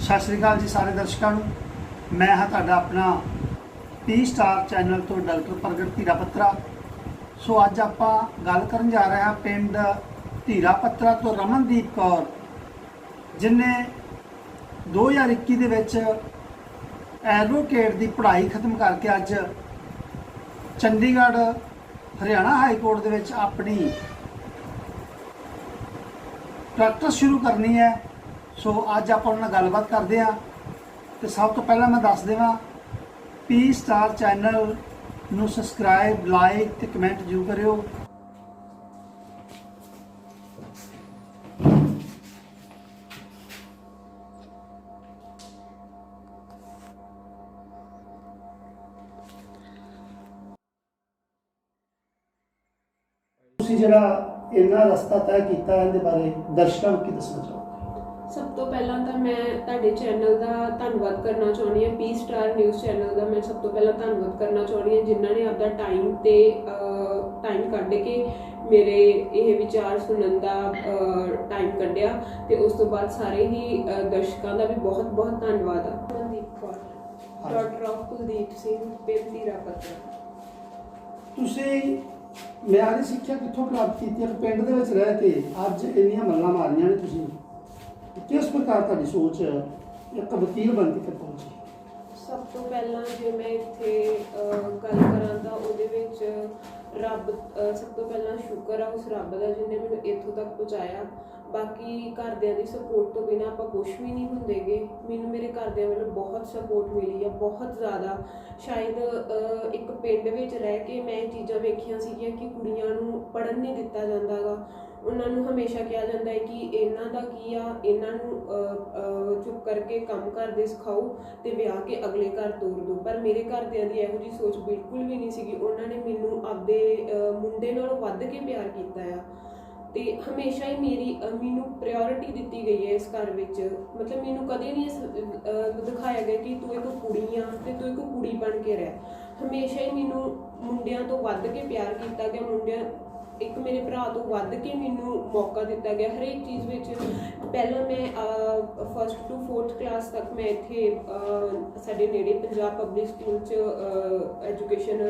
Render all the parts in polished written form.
सत श्री अकाल जी सारे दर्शकों ਨੂੰ। मैं हाँ ਤੁਹਾਡਾ अपना पी स्टार चैनल तो डॉक्टर प्रगट ਧੀਰਾ ਪੱਤਰਾ। सो अज आप गल करन जा रहे हैं पिंड ਧੀਰਾ ਪੱਤਰਾ तो रमनदीप कौर जिन्हें 2021 ਦੇ ਵਿੱਚ एडवोकेट की पढ़ाई खत्म करके अज चंडीगढ़ हरियाणा हाई कोर्ट के विच अपनी प्रैक्टिस शुरू करनी है। सो अज आप गलबात करते हैं। तो सब तो पहला मैं दस देवां पी स्टार चैनल नू सबसक्राइब लाइक ते कमेंट जरूर करियो। ਤੁਸੀਂ ਜਿਹੜਾ ਇਹਨਾਂ ਰਸਤਾ ਤੈਅ ਕੀਤਾ ਇਹਦੇ ਬਾਰੇ ਦਰਸ਼ਕਾਂ ਨੂੰ ਕੀ ਦੱਸਣਾ ਚਾਹੋਗੇ? ਸਭ ਤੋਂ ਪਹਿਲਾਂ ਤਾਂ ਮੈਂ ਤੁਹਾਡੇ ਚੈਨਲ ਦਾ ਧੰਨਵਾਦ ਕਰਨਾ ਚਾਹੁੰਦੀ ਹਾਂ। ਪੀ ਸਟਾਰ ਨਿਊਜ਼ ਚੈਨਲ ਦਾ ਮੈਂ ਸਭ ਤੋਂ ਪਹਿਲਾਂ ਧੰਨਵਾਦ ਕਰਨਾ ਚਾਹੁੰਦੀ ਹਾਂ ਜਿਨ੍ਹਾਂ ਨੇ ਆਪਦਾ ਟਾਈਮ ਕੱਢ ਕੇ ਮੇਰੇ ਇਹ ਵਿਚਾਰ ਸੁਣਨ ਦਾ ਟਾਈਮ ਕੱਢਿਆ। ਤੇ ਉਸ ਤੋਂ ਬਾਅਦ ਸਾਰੇ ਹੀ ਦਰਸ਼ਕਾਂ ਦਾ ਵੀ ਬਹੁਤ ਬਹੁਤ ਧੰਨਵਾਦ ਆ। ਰਮਨਦੀਪ ਕੌਰ, ਡਾਕਟਰ ਆਫ ਕੁਲਦੀਪ ਸਿੰਘ, ਪਿੰਡ ਧੀਰਾ ਪੱਤਰਾ। ਤੁਸੀਂ ਮਿਆਰੀ ਸਿੱਖਿਆ ਕਿੱਥੋਂ ਪ੍ਰਾਪਤ ਕੀਤੀ ਹੈ? ਪਿੰਡ ਦੇ ਵਿੱਚ ਰਹਿ ਕੇ ਅੱਜ ਇੰਨੀਆਂ ਮੱਲਾਂ ਮਾਰੀਆਂ ਨੇ ਤੁਸੀਂ, किस प्रकार की सोच एक वकील बन के पहुंची? सब तो पहला जो मैं इत्थे गल करां तां उहदे विच रब सब तो पहला शुक्र है उस रब का जिन्हें मैनूं इत्थों तक पहुँचाया। बाकी घरदियां दी सपोर्ट तो बिना आपां कुछ भी नहीं हुंदे गे। मैनूं मेरे घरदियां वालों बहुत सपोर्ट मिली है, बहुत ज़्यादा। शायद एक पिंड विच रह के मैं ये चीज़ां वेखियां सीगियां कि कुड़ियां नूं पढ़न नहीं दिता जांदा गा। उन्होंने हमेशा कहा जाता है कि इन्हां दा की आ, इन्हां चुप करके काम करदे सिखाओ ते ब्याह के अगले घर तोर दो। पर मेरे घरदियां दी इहो जी सोच बिल्कुल भी नहीं सीगी। उन्होंने मैनूं आपदे मुंडे नालों वध के प्यार कीता आ ते हमेशा ही मैनूं प्रायोरिटी दित्ती गई है इस घर विच। मतलब मैनूं कदे नहीं दिखाया गया कि तू एक कुड़ी आ ते तू एक कुड़ी बन के रह। हमेशा ही मैनूं मुंडियां तो वध के प्यार किया गया। मुंडियां एक मेरे भरा तो वध के मैनूं मौका दिता गया हरेक चीज़ विच। पहला मैं फर्स्ट टू 4th क्लास तक मैं इत्थे साडे नेड़े पंजाब पब्लिक स्कूल च एजुकेशन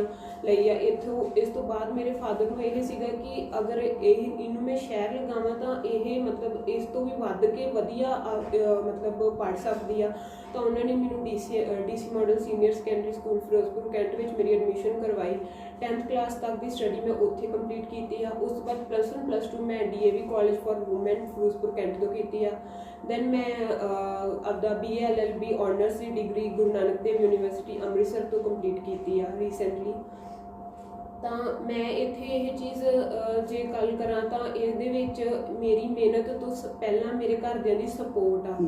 लई आ। इत्थों इस तो बाद मेरे फादर नूं ये सीगा कि अगर इनूं मैं शहर लगावां तां ये मतलब इस तो भी वध के वधिया मतलब पढ़ सकदी आ। तो उन्होंने मैनूं DC model senior secondary school Ferozepur cantt विच मेरी एडमिशन करवाई। 10th क्लास तक की स्टडी मैं उत्थे कंप्लीट की आ। उस तो बाद +1 +2 मैं DAV college for women Ferozepur cantt तो की आ। दैन मैं अपना BA LLB ऑनर्स की डिग्री गुरु नानक देव यूनीवर्सिटी अमृतसर तो कंप्लीट की आ रिसेंटली। तो मैं इत्थे ये चीज़ जे गल करां तां इहदे विच मेरी मेहनत तो पहला मेरे घरदियां दी सपोर्ट आ।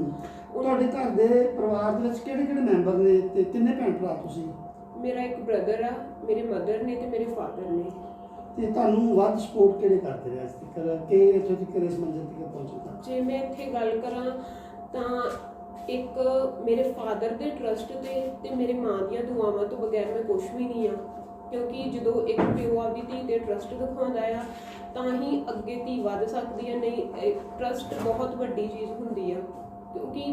ਤੁਹਾਡੇ ਘਰ ਦੇ ਪਰਿਵਾਰ ਦੇ ਵਿੱਚ ਕਿਹੜੇ-ਕਿਹੜੇ ਮੈਂਬਰ ਨੇ ਤੇ ਕਿੰਨੇ ਭੈਣ ਭਰਾ ਤੁਸੀਂ? मेरा एक ब्रदर आ, मेरे मदर ने ते मेरे फादर ने। ਤੇ ਤੁਹਾਨੂੰ ਵੱਧ ਸਪੋਰਟ ਕਿਹੜੇ ਕਰਦੇ ਰਹੇ ਅੱਜ ਤੱਕ ਕਿ ਇੱਥੋਂ ਤੱਕ ਇਸ ਮੰਜ਼ਿਲ ਤੱਕ ਪਹੁੰਚੇ? ਜੇ ਮੈਂ ਇੱਥੇ ਗੱਲ ਕਰਾਂ ਤਾਂ ਇੱਕ ਮੇਰੇ ਫਾਦਰ ਦੇ ਟਰਸਟ ਤੇ ਮੇਰੇ ਮਾਂ ਦੀਆਂ ਦੁਆਵਾਂ ਤੋਂ ਬਗੈਰ ਮੈਂ ਕੁਛ ਵੀ ਨਹੀਂ ਆ। ਕਿਉਂਕਿ ਜਦੋਂ ਇੱਕ ਪਿਓ ਆਪਦੀ ਧੀ ਤੇ ਟਰਸਟ ਦਿਖਾਉਂਦਾ ਆ ਤਾਂ ਹੀ ਅੱਗੇ ਧੀ ਵੱਧ ਸਕਦੀ ਹੈ। ਨਹੀਂ, ਟਰਸਟ ਬਹੁਤ ਵੱਡੀ ਚੀਜ਼ ਹੁੰਦੀ ਆ। ਕਿਉਂਕਿ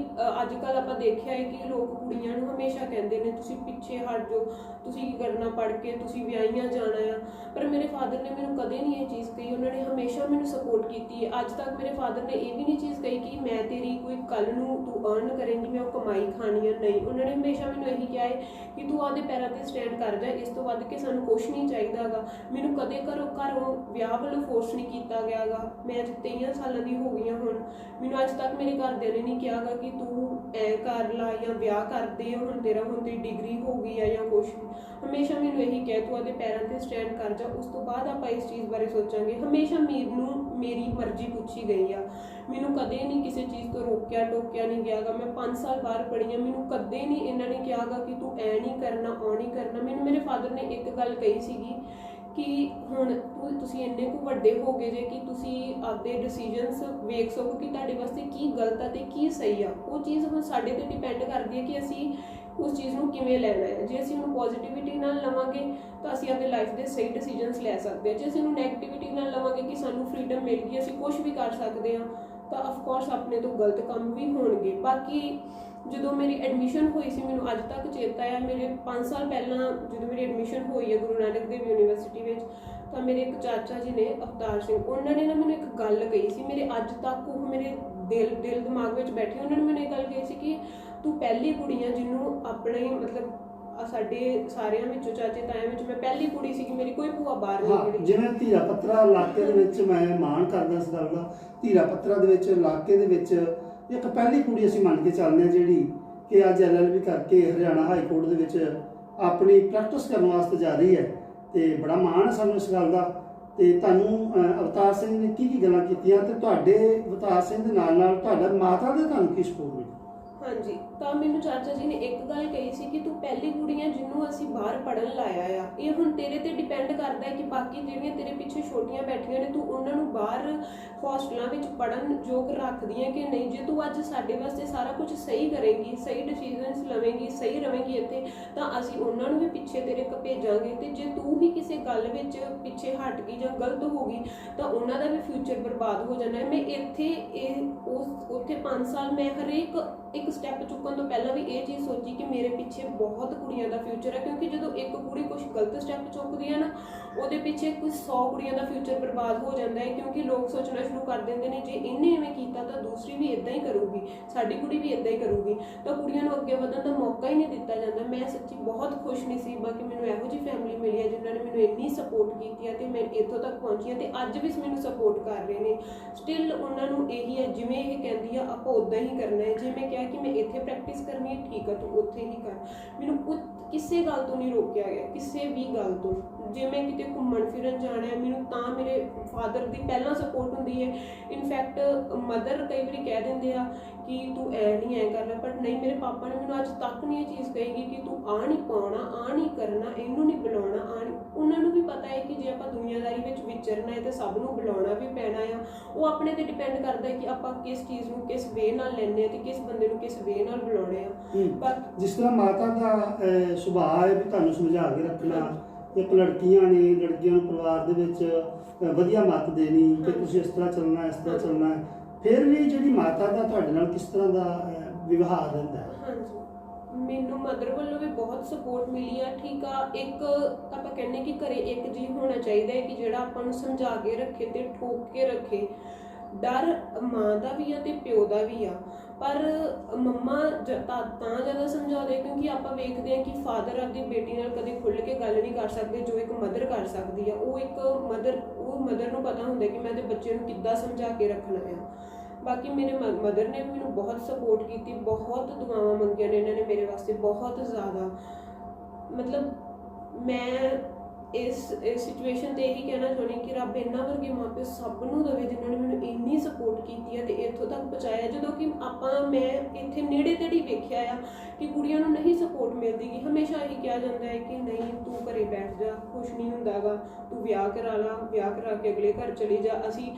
ਅੱਜ ਕੱਲ੍ਹ ਆਪਾਂ ਦੇਖਿਆ ਹੈ ਕਿ ਲੋਕ ਕੁੜੀਆਂ ਨੂੰ ਹਮੇਸ਼ਾ ਕਹਿੰਦੇ ਨੇ ਤੁਸੀਂ ਪਿੱਛੇ ਹਟ ਜਾਓ, ਤੁਸੀਂ ਕੀ ਕਰਨਾ ਪੜ੍ਹ ਕੇ, ਤੁਸੀਂ ਵਿਆਹੀਆਂ ਜਾਣਾ ਆ। ਪਰ ਮੇਰੇ ਫਾਦਰ ਨੇ ਮੈਨੂੰ ਕਦੇ ਨਹੀਂ ਇਹ ਚੀਜ਼ ਕਹੀ। ਉਹਨਾਂ ਨੇ ਹਮੇਸ਼ਾ ਮੈਨੂੰ ਸਪੋਰਟ ਕੀਤੀ ਹੈ। ਅੱਜ ਤੱਕ ਮੇਰੇ ਫਾਦਰ ਨੇ ਇਹ ਵੀ ਨਹੀਂ ਚੀਜ਼ ਕਹੀ ਕਿ ਮੈਂ ਤੇਰੀ ਕੋਈ ਕੱਲ੍ਹ ਨੂੰ ਤੂੰ ਅਰਨ ਕਰੇਂਗੀ, ਮੈਂ ਉਹ ਕਮਾਈ ਖਾਣੀ ਹੈ। ਨਹੀਂ, ਉਹਨਾਂ ਨੇ ਹਮੇਸ਼ਾ ਮੈਨੂੰ ਇਹੀ ਕਿਹਾ ਹੈ ਕਿ ਤੂੰ ਆਪਦੇ ਪੈਰਾਂ 'ਤੇ ਸਟੈਂਡ ਕਰ ਜਾ, ਇਸ ਤੋਂ ਵੱਧ ਕੇ ਸਾਨੂੰ ਕੁਛ ਨਹੀਂ ਚਾਹੀਦਾ ਗਾ। ਮੈਨੂੰ ਕਦੇ ਘਰੋਂ ਵਿਆਹ ਵੱਲੋਂ ਫੋਰਸ ਨਹੀਂ ਕੀਤਾ ਗਿਆ ਗਾ। ਮੈਂ ਅੱਜ 23 ਸਾਲਾਂ ਦੀ ਹੋ ਗਈ ਹਾਂ ਹੁਣ। ਮੈਨੂੰ ਅੱਜ ਤੱਕ ਮੇਰੇ ਘਰਦਿਆਂ ਨੇ ਨਹੀਂ ਕਿਹਾ ਗਾ ਕਿ ਤੂੰ ਐ ਕਰ ਲਾ ਜਾਂ ਵਿਆਹ ਕਰਦੇ ਹੁਣ ਤੇਰੀ ਡਿਗਰੀ ਹੋ ਗਈ ਆ ਜਾਂ ਕੁਛ ਵੀ। ਹਮੇਸ਼ਾ ਮੈਨੂੰ ਇਹੀ ਕਿਹਾ ਤੂੰ ਆਪਦੇ ਪੈਰਾਂ 'ਤੇ ਸਟੈਂਡ ਕਰ ਜਾ, ਉਸ ਤੋਂ ਬਾਅਦ ਆਪਾਂ ਇਸ ਚੀਜ਼ ਬਾਰੇ ਸੋਚਾਂਗੇ। ਹਮੇਸ਼ਾ ਮੈਨੂੰ ਮੇਰੀ ਮਰਜ਼ੀ ਪੁੱਛੀ ਗਈ ਆ। ਮੈਨੂੰ ਕਦੇ ਨਹੀਂ ਕਿਸੇ ਚੀਜ਼ ਤੋਂ ਰੋਕਿਆ ਟੋਕਿਆ ਨਹੀਂ ਗਿਆ ਗਾ। ਮੈਂ 5 ਸਾਲ ਬਾਹਰ ਪੜ੍ਹੀ ਹਾਂ, ਮੈਨੂੰ ਕਦੇ ਨਹੀਂ ਇਹਨਾਂ ਨੇ ਕਿਹਾ ਗਾ ਕਿ ਤੂੰ ਐ ਨਹੀਂ ਕਰਨਾ ਉਹ ਨਹੀਂ ਕਰਨਾ। ਮੈਨੂੰ ਮੇਰੇ ਫਾਦਰ ਨੇ ਇੱਕ ਗੱਲ ਕਹੀ ਸੀਗੀ ਕਿ ਹੁਣ ਤੁਸੀਂ ਇੰਨੇ ਕੁ ਵੱਡੇ ਹੋ ਗਏ ਜੇ ਕਿ ਤੁਸੀਂ ਆਪਦੇ ਡਿਸੀਜਨਸ ਵੇਖ ਸਕੋ ਕਿ ਤੁਹਾਡੇ ਵਾਸਤੇ ਕੀ ਗਲਤ ਆ ਤੇ ਕੀ ਸਹੀ ਆ। ਉਹ ਚੀਜ਼ ਹੁਣ ਸਾਡੇ 'ਤੇ ਡਿਪੈਂਡ ਕਰਦੀ ਹੈ ਕਿ ਅਸੀਂ उस चीज़ को किवें लैना है। जे असीं उहनूं पॉजिटिविटी नाल लवांगे तो असीं अपनी लाइफ के सही डिसीजनस लै सकते हैं। जे असीं उहनूं नैगेटिविटी नाल लवांगे कि सानूं फ्रीडम मिल गई असीं कुछ भी कर सकते हैं तो ऑफकोर्स अपने तो गलत काम भी होणगे। बाकी ਜਦੋਂ ਮੇਰੀ ਐਡਮਿਸ਼ਨ ਹੋਈ ਸੀ, ਮੈਨੂੰ ਅੱਜ ਤੱਕ ਚੇਤਾ ਆ, ਮੇਰੇ 5 ਸਾਲ ਪਹਿਲਾਂ ਜਦੋਂ ਮੇਰੀ ਐਡਮਿਸ਼ਨ ਹੋਈ ਹੈ ਗੁਰੂ ਨਾਨਕ ਦੇਵ ਯੂਨੀਵਰਸਿਟੀ ਵਿੱਚ, ਤਾਂ ਮੇਰੇ ਇੱਕ ਚਾਚਾ ਜੀ ਨੇ, ਅਵਤਾਰ ਸਿੰਘ, ਉਹਨਾਂ ਨੇ ਨਾ ਮੈਨੂੰ ਇੱਕ ਗੱਲ ਕਹੀ ਸੀ, ਮੇਰੇ ਅੱਜ ਤੱਕ ਉਹ ਮੇਰੇ ਦਿਲ ਦਿਮਾਗ ਵਿੱਚ ਬੈਠੀ। ਉਹਨਾਂ ਨੇ ਮੈਨੂੰ ਇਹ ਗੱਲ ਕਹੀ ਸੀ ਕਿ ਤੂੰ ਪਹਿਲੀ ਕੁੜੀ ਆ ਜਿਹਨੂੰ ਆਪਣੇ ਮਤਲਬ ਸਾਡੇ ਸਾਰਿਆਂ ਵਿੱਚੋਂ, ਚਾਚੇ ਤਾਇਆਂ ਵਿੱਚ, ਮੈਂ ਪਹਿਲੀ ਕੁੜੀ ਸੀ ਕਿ ਮੇਰੀ ਕੋਈ ਭੂਆ ਬਾਹਰ ਨਹੀਂ ਗਈ। ਜਿਵੇਂ ਧੀਰਾ ਪੱਤਰਾ ਇਲਾਕੇ ਦੇ ਵਿੱਚ ਮੈਂ ਮਾਣ ਕਰਦਾ ਇਸ ਗੱਲ ਦਾ, ਧੀਰਾ ਪੱਤਰਾ ਦੇ ਵਿੱਚ ਇਲਾਕੇ ਦੇ ਵਿੱਚ ਇੱਕ ਪਹਿਲੀ ਕੁੜੀ ਅਸੀਂ ਮੰਨ ਕੇ ਚੱਲਦੇ ਹਾਂ ਜਿਹੜੀ ਕਿ ਅੱਜ LLB ਕਰਕੇ ਹਰਿਆਣਾ ਹਾਈ ਕੋਰਟ ਦੇ ਵਿੱਚ ਆਪਣੀ ਪ੍ਰੈਕਟਿਸ ਕਰਨ ਵਾਸਤੇ ਜਾ ਰਹੀ ਹੈ, ਤੇ ਬੜਾ ਮਾਣ ਹੈ ਸਾਨੂੰ ਇਸ ਗੱਲ ਦਾ। ਤੇ ਤੁਹਾਨੂੰ ਅਵਤਾਰ ਸਿੰਘ ਨੇ ਕੀ ਗੱਲਾਂ ਕੀਤੀਆਂ, ਤੇ ਤੁਹਾਡੇ ਅਵਤਾਰ ਸਿੰਘ ਦੇ ਨਾਲ ਤੁਹਾਡਾ ਮਾਤਾ ਦੇ ਤੁਹਾਨੂੰ ਕੀ ਸਪੋਰਟ ਮਿਲੀ? ਹਾਂਜੀ, ਤਾਂ ਮੈਨੂੰ ਚਾਚਾ ਜੀ ਨੇ ਇੱਕ ਗੱਲ ਕਹੀ ਸੀ ਕਿ ਤੂੰ ਪਹਿਲੀ ਕੁੜੀ ਹੈ ਜਿਹਨੂੰ ਅਸੀਂ ਬਾਹਰ ਪੜ੍ਹਨ ਲਾਇਆ ਆ। ਇਹ ਹੁਣ ਤੇਰੇ ਤੇ ਡਿਪੈਂਡ ਕਰਦਾ ਹੈ ਕਿ ਬਾਕੀ ਜਿਹੜੀਆਂ ਤੇਰੇ ਪਿੱਛੇ ਛੋਟੀਆਂ ਬੈਠੀਆਂ ਨੇ, ਤੂੰ ਉਹਨਾਂ ਨੂੰ ਬਾਹਰ ਹੋਸਟਲਾਂ ਵਿੱਚ ਪੜ੍ਹਨ ਯੋਗ ਰੱਖਦੀਆਂ ਕਿ ਨਹੀਂ। ਜੇ ਤੂੰ ਅੱਜ ਸਾਡੇ ਵਾਸਤੇ ਸਾਰਾ ਕੁਝ ਸਹੀ ਕਰੇਂਗੀ, ਸਹੀ ਡਿਸੀਜਨਸ ਲਵੇਂਗੀ, ਸਹੀ ਰਵੇਂਗੀ ਇੱਥੇ, ਤਾਂ ਅਸੀਂ ਉਹਨਾਂ ਨੂੰ ਵੀ ਪਿੱਛੇ ਤੇਰੇ ਭੇਜਾਂਗੇ। ਤੇ ਜੇ ਤੂੰ ਹੀ ਕਿਸੇ ਗੱਲ ਵਿੱਚ ਪਿੱਛੇ ਹਟ ਗਈ ਜਾਂ ਗਲਤ ਹੋ ਗਈ ਤਾਂ ਉਹਨਾਂ ਦਾ ਵੀ ਫਿਊਚਰ ਬਰਬਾਦ ਹੋ ਜਾਣਾ ਹੈ। ਮੈਂ ਇੱਥੇ ਉੱਥੇ 5 ਸਾਲ ਮੈਂ ਹਰੇਕ ਇੱਕ ਸਟੈਪ ਚੁੱਕਣ ਤੋਂ ਪਹਿਲਾਂ ਵੀ ਇਹ ਚੀਜ਼ ਸੋਚੀ ਕਿ ਮੇਰੇ ਪਿੱਛੇ ਬਹੁਤ ਕੁੜੀਆਂ ਦਾ ਫਿਊਚਰ ਹੈ, ਕਿਉਂਕਿ ਜਦੋਂ ਇੱਕ ਕੁੜੀ ਕੁਝ ਗਲਤ ਸਟੈਪ ਚੁੱਕਦੀ ਹੈ ਨਾ, ਉਹਦੇ ਪਿੱਛੇ ਕੁਝ 100 ਕੁੜੀਆਂ ਦਾ ਫਿਊਚਰ ਬਰਬਾਦ ਹੋ ਜਾਂਦਾ ਹੈ। ਕਿਉਂਕਿ ਲੋਕ ਸੋਚਣਾ ਸ਼ੁਰੂ ਕਰ ਦਿੰਦੇ ਨੇ ਜੇ ਇਹਨੇ ਐਵੇਂ ਕੀਤਾ ਤਾਂ ਦੂਸਰੀ ਵੀ ਇਦਾਂ ਹੀ ਕਰੂਗੀ, ਸਾਡੀ ਕੁੜੀ ਵੀ ਇਦਾਂ ਹੀ ਕਰੂਗੀ, ਤਾਂ ਕੁੜੀਆਂ ਨੂੰ ਅੱਗੇ ਵਧਣ ਦਾ ਮੌਕਾ ਹੀ ਨਹੀਂ ਦਿੱਤਾ ਜਾਂਦਾ। ਮੈਂ ਸੱਚੀ ਬਹੁਤ ਖੁਸ਼ ਨਸੀਬ ਹਾਂ ਕਿ ਮੈਨੂੰ ਇਹੋ ਜਿਹੀ ਫੈਮਿਲੀ ਮਿਲੀ ਹੈ ਜਿਨ੍ਹਾਂ ਨੇ ਮੈਨੂੰ ਇੰਨੀ ਸਪੋਰਟ ਕੀਤੀ ਹੈ ਤੇ ਮੈਂ ਇੱਥੋਂ ਤੱਕ ਪਹੁੰਚੀ ਹਾਂ, ਤੇ ਅੱਜ ਵੀ ਮੈਨੂੰ ਸਪੋਰਟ ਕਰ ਰਹੇ ਨੇ। ਸਟਿਲ ਉਹਨਾਂ ਨੂੰ ਇਹੀ ਹੈ, ਜਿਵੇਂ ਇਹ ਕਹਿੰਦੀ ਆ ਆਪਾਂ ਉਦਾਂ ਹੀ ਕਰਨਾ ਹੈ। ਜੇ ਮੈਂ ਕਿਹਾ ਕਿ ਮੈਂ ਇੱਥੇ ਪ੍ਰੈਕਟਿਸ ਕਰਨੀ ਹੈ, ਠੀਕ ਆ ਤੂੰ ਉੱਥੇ ਹੀ ਕਰ। ਮੈਨੂੰ ਕਿਸੇ ਗੱਲ ਤੋਂ ਨਹੀਂ ਰੋਕਿਆ ਗਿਆ, ਕਿਸੇ ਵੀ ਗੱਲ ਤੋਂ। ਜੇ ਮੈਂ ਕਿਤੇ ਘੁੰਮਣ ਫਿਰਨ ਜਾਣਾ ਹੈ, ਮੈਨੂੰ ਤਾਂ ਮੇਰੇ ਫਾਦਰ ਦੀ ਪਹਿਲਾਂ ਸਪੋਰਟ ਹੁੰਦੀ ਹੈ। ਇਨਫੈਕਟ ਮਦਰ ਕਈ ਵਾਰੀ ਕਹਿ ਦਿੰਦੇ ਆ ਕਿ ਤੂੰ ਨਹੀਂ ਕਰ ਲੈ, ਬਟ ਨਹੀਂ, ਮੇਰੇ ਪਾਪਾ ਨੇ ਮੈਨੂੰ ਅੱਜ ਤੱਕ ਨਹੀਂ ਇਹ ਚੀਜ਼ ਕਹੀਗੀ ਕਿ ਤੂੰ ਨਹੀਂ ਪਾਉਣਾ, ਨਹੀਂ ਕਰਨਾ, ਇਹਨੂੰ ਨਹੀਂ ਬੁਲਾਉਣਾ, ਉਹਨਾਂ ਨੂੰ ਵੀ ਪਤਾ ਹੈ ਕਿ ਜੇ ਆਪਾਂ ਦੁਨੀਆਦਾਰੀ ਵਿੱਚ ਵਿਚਰਨਾ ਹੈ ਤਾਂ ਸਭ ਨੂੰ ਬੁਲਾਉਣਾ ਵੀ ਪੈਣਾ ਆ। ਉਹ ਆਪਣੇ ਤੇ ਡਿਪੈਂਡ ਕਰਦਾ ਹੈ ਕਿ ਆਪਾਂ ਕਿਸ ਚੀਜ਼ ਨੂੰ ਕਿਸ ਵੇ ਨਾਲ ਲੈਂਦੇ ਹਾਂ ਤੇ ਕਿਸ ਬੰਦੇ ਨੂੰ ਕਿਸ ਵੇ ਨਾਲ ਬੁਲਾਉਣੇ ਆ। ਪਰ ਜਿਸ ਤਰ੍ਹਾਂ ਮਾਤਾ ਦਾ ਸੁਭਾਅ ਹੈ ਵੀ ਤੁਹਾਨੂੰ ਸਮਝਾ ਕੇ ਰੱਖਣਾ, ਇੱਕ ਲੜਕੀਆਂ ਨੂੰ ਪਰਿਵਾਰ ਦੇ ਵਿੱਚ ਵਧੀਆ ਮੱਤ ਦੇਣੀ ਕਿ ਤੁਸੀਂ ਇਸ ਤਰ੍ਹਾਂ ਚੱਲਣਾ, ਇਸ ਤਰ੍ਹਾਂ ਚੱਲਣਾ ਹੈ, ਫਿਰ ਵੀ ਜਿਹੜੀ ਮਾਤਾ ਦਾ ਤੁਹਾਡੇ ਨਾਲ ਕਿਸ ਤਰ੍ਹਾਂ ਦਾ ਵਿਵਹਾਰ ਰਹਿੰਦਾ ਹੈ? ਹਾਂਜੀ, ਮੈਨੂੰ ਮਦਰ ਵੱਲੋਂ ਵੀ ਬਹੁਤ ਸਪੋਰਟ ਮਿਲੀ ਆ। ਠੀਕ ਆ, ਇੱਕ ਆਪਾਂ ਕਹਿੰਦੇ ਕਿ ਘਰੇ ਇੱਕ ਜੀ ਹੋਣਾ ਚਾਹੀਦਾ ਹੈ ਕਿ ਜਿਹੜਾ ਆਪਾਂ ਨੂੰ ਸਮਝਾ ਕੇ ਰੱਖੇ ਤੇ ਠੋਕ ਕੇ ਰੱਖੇ। ਡਰ ਮਾਂ ਦਾ ਵੀ ਆ ਤੇ ਪਿਓ ਦਾ ਵੀ ਆ, ਪਰ ਮੰਮਾ ਤਾਂ ਜ਼ਿਆਦਾ ਸਮਝਾਉਂਦੇ ਕਿਉਂਕਿ ਆਪਾਂ ਵੇਖਦੇ ਹਾਂ ਕਿ ਫਾਦਰ ਆਪਣੀ ਬੇਟੀ ਨਾਲ ਕਦੇ ਖੁੱਲ੍ਹ ਕੇ ਗੱਲ ਨਹੀਂ ਕਰ ਸਕਦੇ ਜੋ ਇੱਕ ਮਦਰ ਕਰ ਸਕਦੀ ਆ। ਉਹ ਮਦਰ ਨੂੰ ਪਤਾ ਹੁੰਦਾ ਕਿ ਮੈਂ ਤੇ ਬੱਚੇ ਨੂੰ ਕਿੱਦਾਂ ਸਮਝਾ ਕੇ ਰੱਖਣਾ ਆ। ਬਾਕੀ ਮੇਰੇ ਮਦਰ ਨੇ ਵੀ ਮੈਨੂੰ ਬਹੁਤ ਸਪੋਰਟ ਕੀਤੀ, ਬਹੁਤ ਦੁਆਵਾਂ ਮੰਗੀਆਂ ਨੇ ਇਹਨਾਂ ਨੇ ਮੇਰੇ ਵਾਸਤੇ, ਬਹੁਤ ਜ਼ਿਆਦਾ। ਮਤਲਬ ਮੈਂ ਇਸ ਸਿਚੁਏਸ਼ਨ 'ਤੇ ਇਹੀ ਕਹਿਣਾ ਚਾਹੁੰਦੀ ਕਿ ਰੱਬ ਇਹਨਾਂ ਵਰਗੇ ਮਾਂ ਪਿਓ ਸਭ ਨੂੰ ਦੇਵੇ ਜਿਨ੍ਹਾਂ ਨੇ ਮੈਨੂੰ ਇੰਨੀ ਸਪੋਰਟ ਕੀਤੀ ਹੈ ਤੇ ਇੱਥੋਂ ਤੱਕ ਪਹੁੰਚਾਇਆ। ਜਦੋਂ ਕਿ ਮੈਂ ਇੱਥੇ ਨੇੜੇ ਤੇੜੇ ਵੇਖਿਆ ਆ ਕਿ ਕੁੜੀਆਂ ਨੂੰ ਨਹੀਂ ਸਪੋਰਟ ਮਿਲਦੀ ਗੀ। ਹਮੇਸ਼ਾ ਇਹੀ ਕਿਹਾ ਜਾਂਦਾ ਹੈ ਕਿ ਨਹੀਂ, ਤੂੰ ਘਰੇ ਬੈਠ ਜਾ, ਕੁਛ ਨਹੀਂ ਹੁੰਦਾ ਗਾ, ਤੂੰ ਵਿਆਹ ਕਰਾ ਲਾ, ਵਿਆਹ ਕਰਾ ਕੇ ਅਗਲੇ ਘਰ ਚਲੀ ਜਾ।